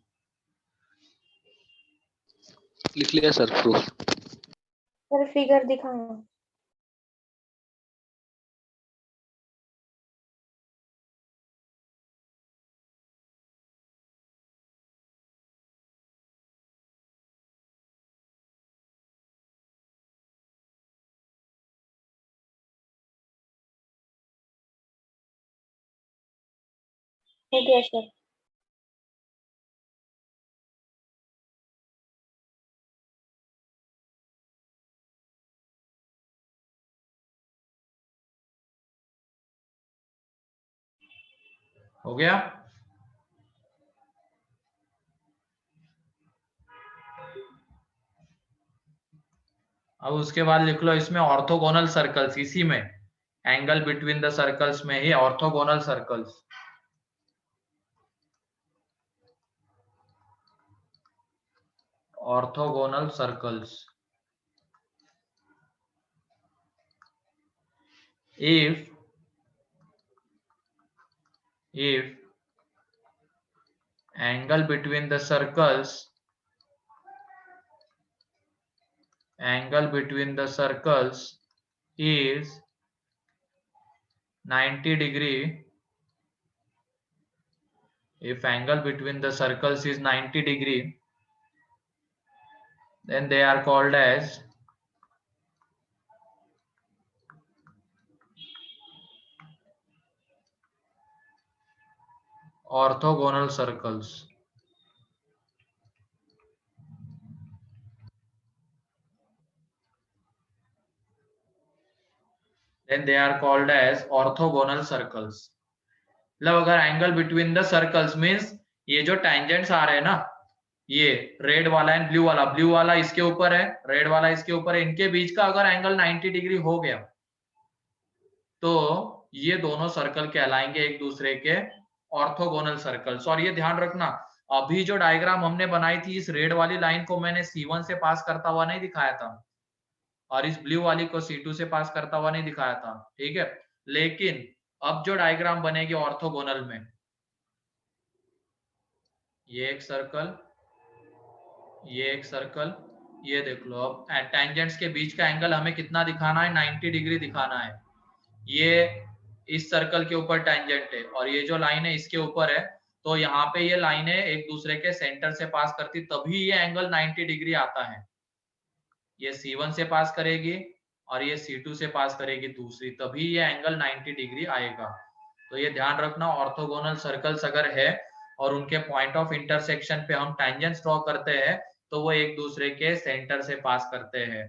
लिख लिया सर प्रूफ। सर फिगर दिखाओ। हो गया सर। हो गया? अब उसके बाद लिख लो इसमें ऑर्थोगोनल सर्कल्स, इसी में एंगल बिटवीन द सर्कल्स में ही orthogonal circles. Orthogonal circles, if angle between the circles is 90 degree, if angle between the circles is 90 degree, then they are called as orthogonal circles। Then they are called as orthogonal circles। मतलब अगर angle between the circles means ये जो टेंजेंट्स आ रहे हैं ना, ये रेड वाला एंड ब्लू वाला इसके ऊपर है, रेड वाला इसके ऊपर है, इनके बीच का अगर एंगल 90 डिग्री हो गया तो ये दोनों सर्कल कहलाएंगे एक दूसरे के ऑर्थोगोनल सर्कल्स। और ये ध्यान रखना, अभी जो डायग्राम हमने बनाई थी इस रेड वाली लाइन को मैंने C1 से पास करता हुआ नहीं दिखाया था और इस ब्लू वाली को C2 से पास करता हुआ नहीं दिखाया था, ठीक है। लेकिन अब जो डायग्राम बनेगी ऑर्थोगोनल में, ये एक सर्कल, ये एक सर्कल, ये देख लो। अब टेंजेंट्स के बीच का एंगल हमें कितना दिखाना है, 90 डिग्री दिखाना है। ये इस सर्कल के ऊपर टेंजेंट है और ये जो लाइन है इसके ऊपर है, तो यहाँ पे ये लाइनें एक दूसरे के सेंटर से पास करती तभी ये एंगल 90 डिग्री आता है। ये C1 से पास करेगी और ये C2 से पास करेगी दूसरी, तभी ये एंगल 90 डिग्री आएगा। तो ये ध्यान रखना, ऑर्थोगोनल सर्कल्स अगर है और उनके पॉइंट ऑफ इंटरसेक्शन पे हम टेंजेंट्स ड्रॉ करते हैं तो वो एक दूसरे के सेंटर से पास करते हैं,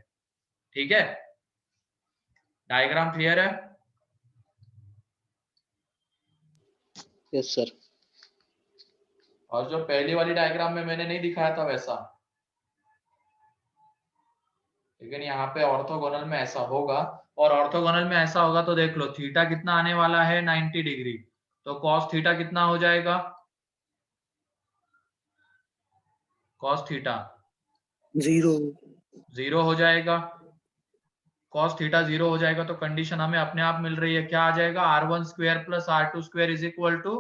ठीक है। डायग्राम क्लियर है? Yes sir. और जो पहली वाली डायग्राम में मैंने नहीं दिखाया था वैसा, लेकिन यहाँ पे ऑर्थोगोनल में ऐसा होगा। और ऑर्थोगोनल में ऐसा होगा तो देख लो, थीटा कितना आने वाला है, 90 डिग्री, तो कॉस थीटा कितना हो जाएगा, कॉस थीटा 0 हो जाएगा। कॉस थीटा 0 हो जाएगा तो कंडीशन हमें अपने आप मिल रही है, क्या आ जाएगा, R1 square plus R2 square is equal to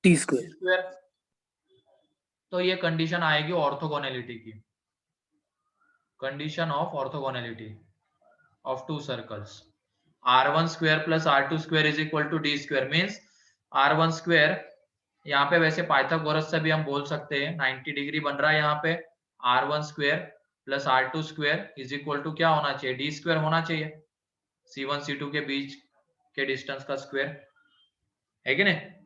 T square. तो ये कंडीशन आएगी ऑर्थोगोनैलिटी की, condition of orthogonality of two circles. R1 square plus R2 square is equal to D square means R1 square, यहाँ पे वैसे पाइथागोरस से भी हम बोल सकते हैं, 90 डिग्री बन रहा है यहाँ पे। R1 square plus R2 square is equal to क्या होना चाहिए, D स्क्वायर होना चाहिए, C1 C2 के बीच के डिस्टेंस का स्क्वायर, है कि नहीं।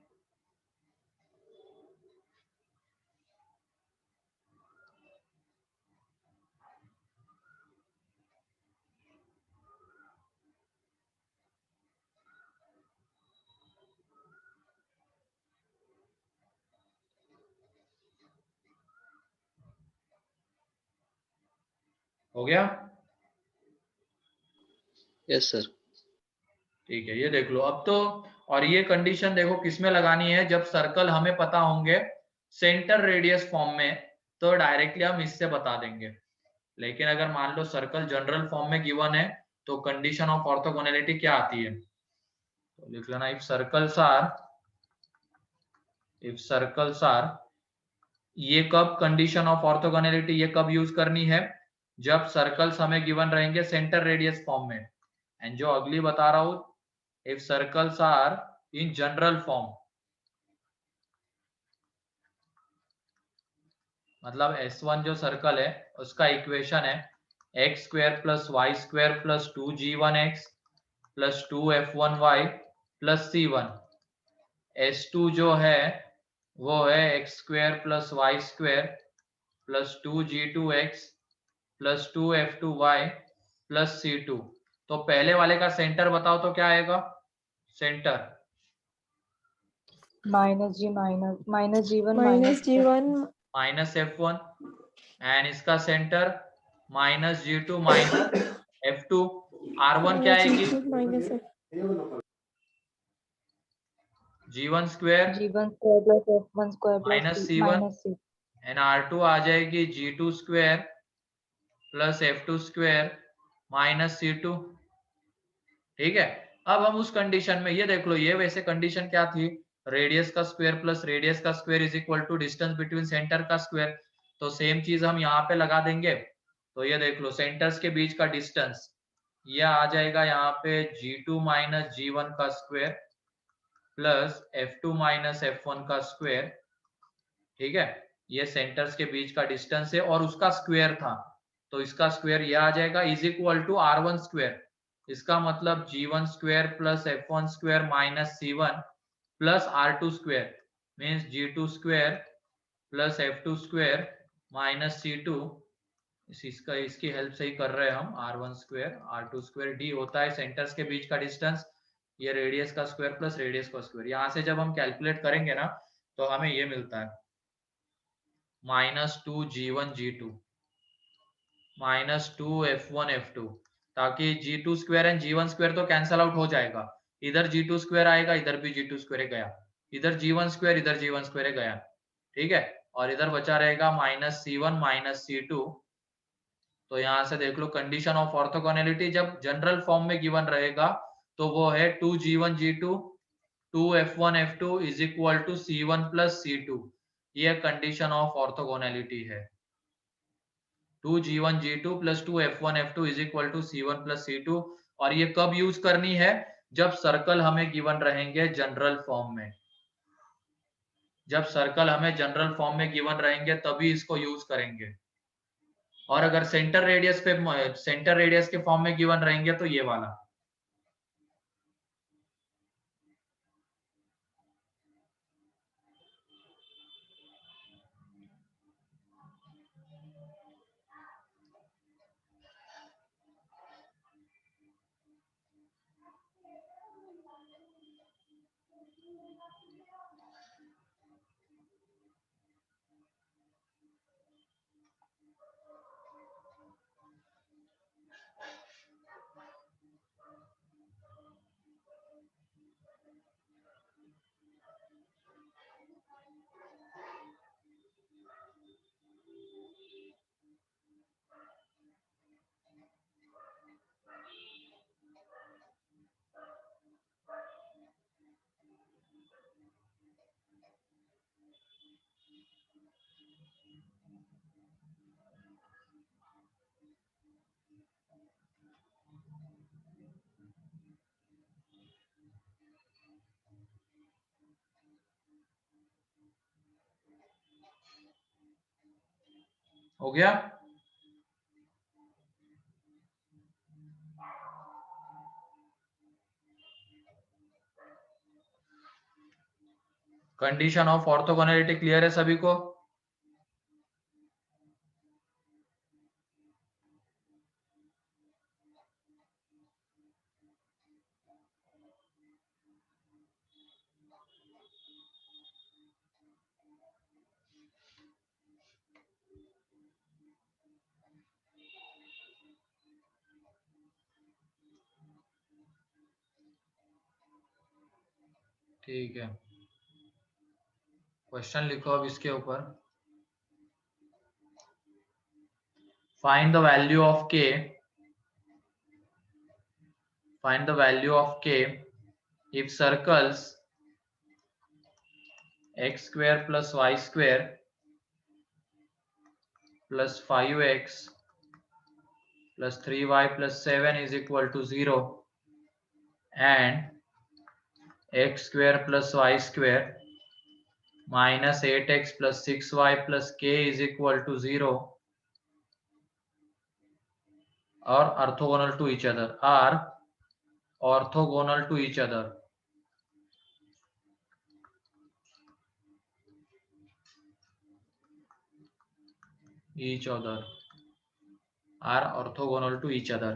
हो गया? Yes sir. ठीक है, ये देख लो अब तो। और ये कंडीशन देखो किसमें लगानी है, जब सर्कल हमें पता होंगे सेंटर रेडियस फॉर्म में तो डायरेक्टली हम इससे बता देंगे। लेकिन अगर मान लो सर्कल जनरल फॉर्म में गिवन है तो कंडीशन ऑफ ऑर्थोगोनैलिटी क्या आती है, तो लिख लेना, इफ सर्कल्स आर, ये कब कंडीशन ऑफ ऑर्थोगोनैलिटी ये कब यूज करनी है, जब सर्कल्स हमें गिवन रहेंगे सेंटर रेडियस फॉर्म में। एंड जो अगली बता रहा हूं, if circles are in general form, मतलब S1 जो सर्कल है उसका इक्वेशन है x square plus Y square plus 2g1x plus 2f1y plus c1। S2 जो है वो है x square plus Y square plus 2g2x plus 2f2y plus c2। तो पहले वाले का सेंटर बताओ तो क्या आएगा, centre minus G1 minus F1 and इसका centre minus G2 minus F2। R1 क्या आएगी, G1 square plus F1 square minus C1 and R2 आ जाएगी G2 square plus F2 square minus C2, ठीक है। अब हम उस कंडीशन में, ये देख लो, ये वैसे कंडीशन क्या थी, रेडियस का स्क्वायर प्लस रेडियस का square is equal to distance between centre का स्क्वायर। तो सेम चीज हम यहाँ पे लगा देंगे। तो ये देख लो, सेंटर्स के बीच का डिस्टेंस ये आ जाएगा यहाँ पे G2 माइनस G1 का square plus F2 minus F1 का स्क्वायर, ठीक है। ये सेंटर्स के बीच का डिस्टेंस है और उसका स्क्वायर था, तो इसका स्क्वायर ये आ जाएगा is equal to R1 square. इसका मतलब G1 square plus F1 square minus C1 plus R2 square means G2 square plus F2 square minus C2। इसकी हेल्प से ही कर रहे हैं हम, R1 square R2 square, D होता है सेंटर्स के बीच का डिस्टेंस ये रेडियस का स्क्वायर प्लस रेडियस का स्क्वायर। यहाँ से जब हम कैलकुलेट करेंगे ना तो हमें ये मिलता है -2g1g2 -2f1f2, ताकि g2 square and g1 square तो कैंसल आउट हो जाएगा। इधर g2 स्क्वायर आएगा, इधर भी g2 स्क्वायर गया, इधर g1 स्क्वायर, इधर g1 स्क्वायर गया, ठीक है। और इधर बचा रहेगा -c1 -c2। तो यहाँ से देख लो कंडीशन ऑफ ऑर्थोगोनैलिटी जब जनरल फॉर्म में गिवन रहेगा तो वो है 2g1g2 2f1f2 is equal to c1 plus c2। ये कंडीशन ऑफ ऑर्थोगोनैलिटी है। 2g1g2 plus 2f1f2 is equal to c1 plus c2। और ये कब यूज करनी है? जब सर्कल हमें गिवन रहेंगे जनरल फॉर्म में। जब सर्कल हमें जनरल फॉर्म में गिवन रहेंगे तभी इसको यूज करेंगे। और अगर सेंटर रेडियस के फॉर्म में गिवन रहेंगे तो ये वाला। हो गया? कंडीशन ऑफ ऑर्थोगोनैलिटी क्लियर है सभी को? ठीक है, क्वेश्चन लिखो अब इसके ऊपर। Find the value of k, find the value of k if circles x square plus y square plus 5x plus 3y plus 7 is equal to 0 and x square plus y square minus 8x plus 6y plus k is equal to 0 are orthogonal to each other, are orthogonal to each other. Each other are orthogonal to each other.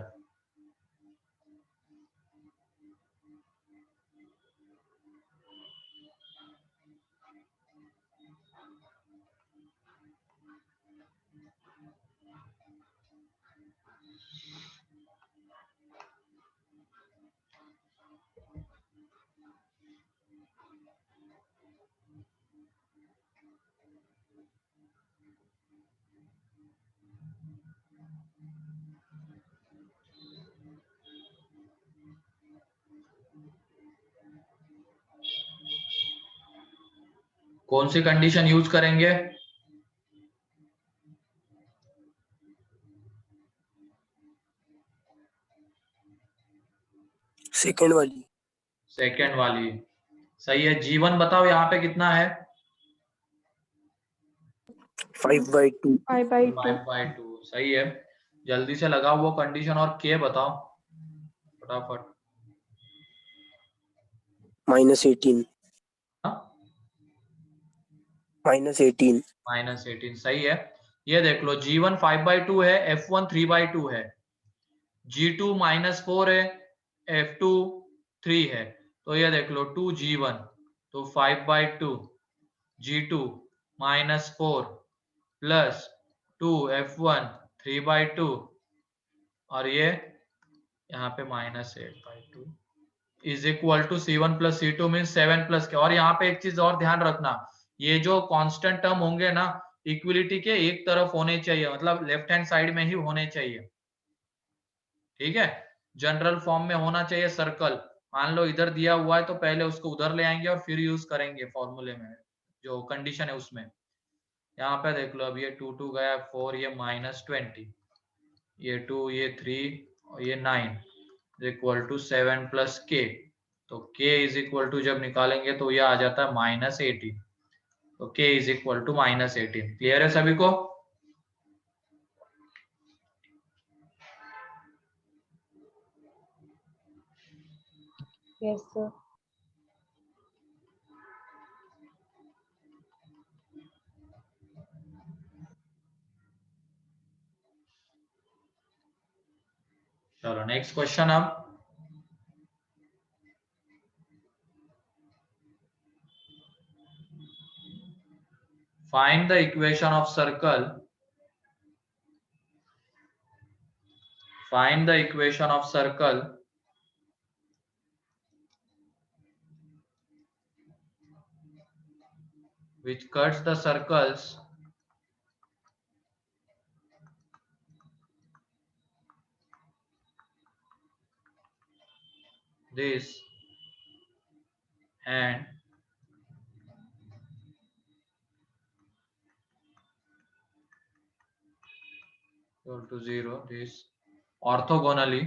कौन सी कंडीशन यूज करेंगे? सेकंड वाली। सेकंड वाली सही है। जीवन बताओ यहाँ पे कितना है? 5/2। 5/2 सही है। जल्दी से लगाओ वो कंडीशन और के बताओ फटाफट। -18। -18 सही है। ये देख लो G1 5/2 है, F1 3/2 है, G2 -4 है, F2 3 है, तो ये देख लो 2g1, तो 5/2 g2 -4 प्लस 2f1 3/2 और ये यहाँ पे -8/2 is equal to C1 plus C2 mean 7 plus k. और यहाँ पे एक चीज और ध्यान रखना, ये जो कांस्टेंट टर्म होंगे ना इक्विलिटी के एक तरफ होने चाहिए, मतलब लेफ्ट हैंड साइड में ही होने चाहिए, ठीक है। जनरल फॉर्म में होना चाहिए सर्कल। मान लो इधर दिया हुआ है तो पहले उसको उधर ले आएंगे और फिर यूज करेंगे फॉर्मूले में जो कंडीशन है उसमें। यहाँ पे देख लो, अब ये 2 2 गया 4, ये -20, ये 2, ये 3 और ये 9 इक्वल टू 7 प्लस के। तो k इज इक्वल टू जब निकालेंगे तो ये आ जाता है -18, तो k is equal to -18। Clear है सभी को? Yes, sir. चलो नेक्स्ट क्वेश्चन। अब find the equation of circle, find the equation of circle which cuts the circles this and equal to 0 this orthogonally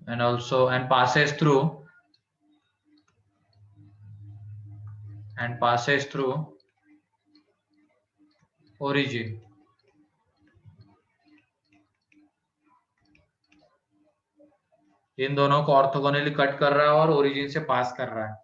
and also and passes through origin। इन दोनों को ऑर्थोगोनली कट कर रहा है और ओरिजिन से पास कर रहा है।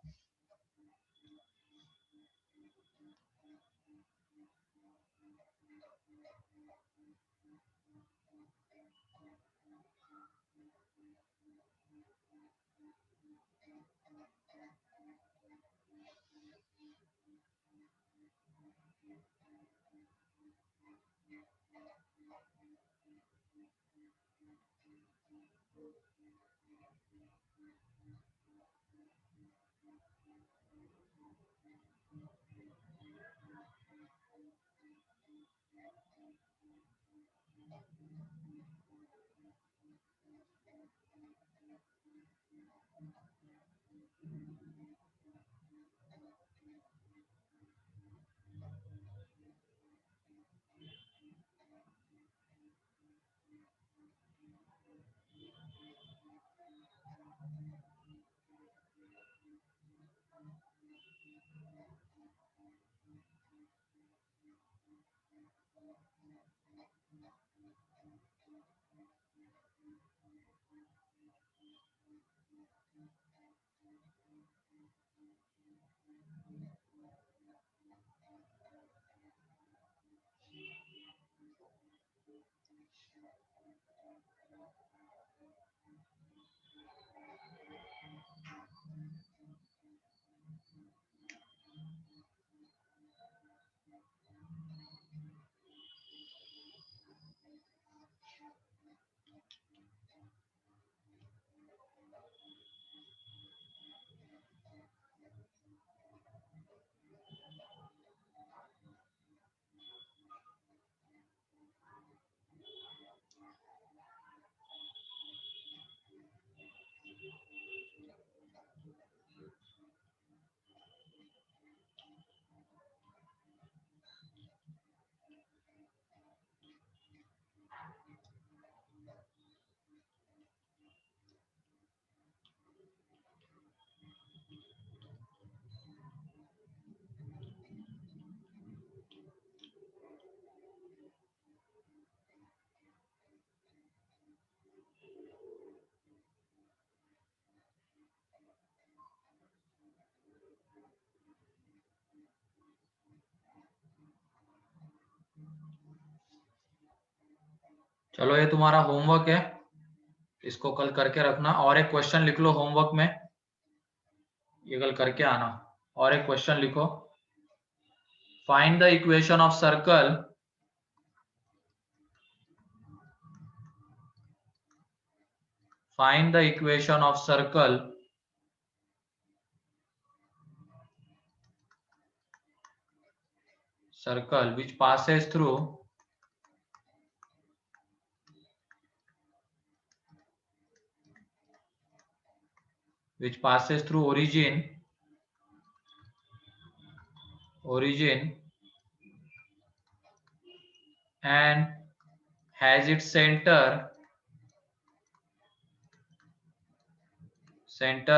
चलो ये तुम्हारा होमवर्क है, इसको कल करके रखना। और एक क्वेश्चन लिख लो होमवर्क में, ये कल करके आना। और एक क्वेश्चन लिखो, find the equation of circle find the equation of circle which passes through origin and has its center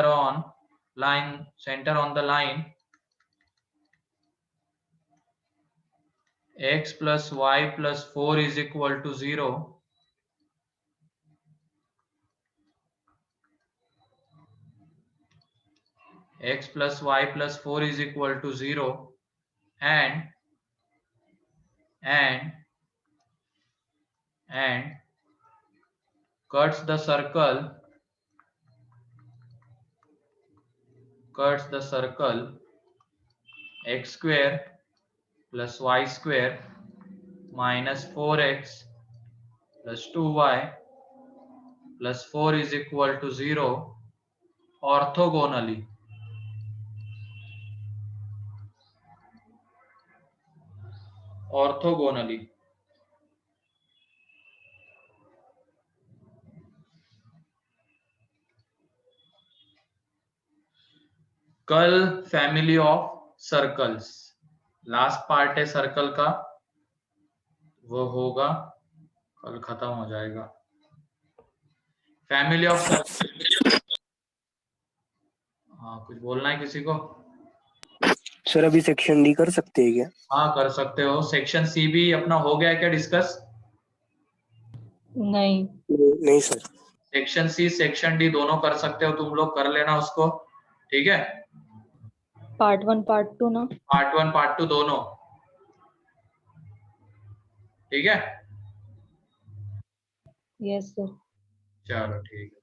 on the line x plus y plus 4 is equal to 0, x plus y plus 4 is equal to 0, and cuts the circle x square plus y square minus 4x plus 2y plus 4 is equal to 0 orthogonally. कल family of circles, last part है सर्कल का, वो होगा कल, खत्म हो जाएगा। फैमिली ऑफ सर्कल, हाँ कुछ बोलना है किसी को? सर अभी सेक्शन डी कर सकते हैं क्या? हाँ कर सकते हो। सेक्शन सी भी अपना हो गया क्या डिस्कस? नहीं। नहीं sir. Section C section D दोनों कर सकते हो, तुम लोग कर लेना उसको, ठीक है? पार्ट 1 पार्ट 2 ना? पार्ट 1 पार्ट 2 दोनों, ठीक है? Yes sir. चलो ठीक है।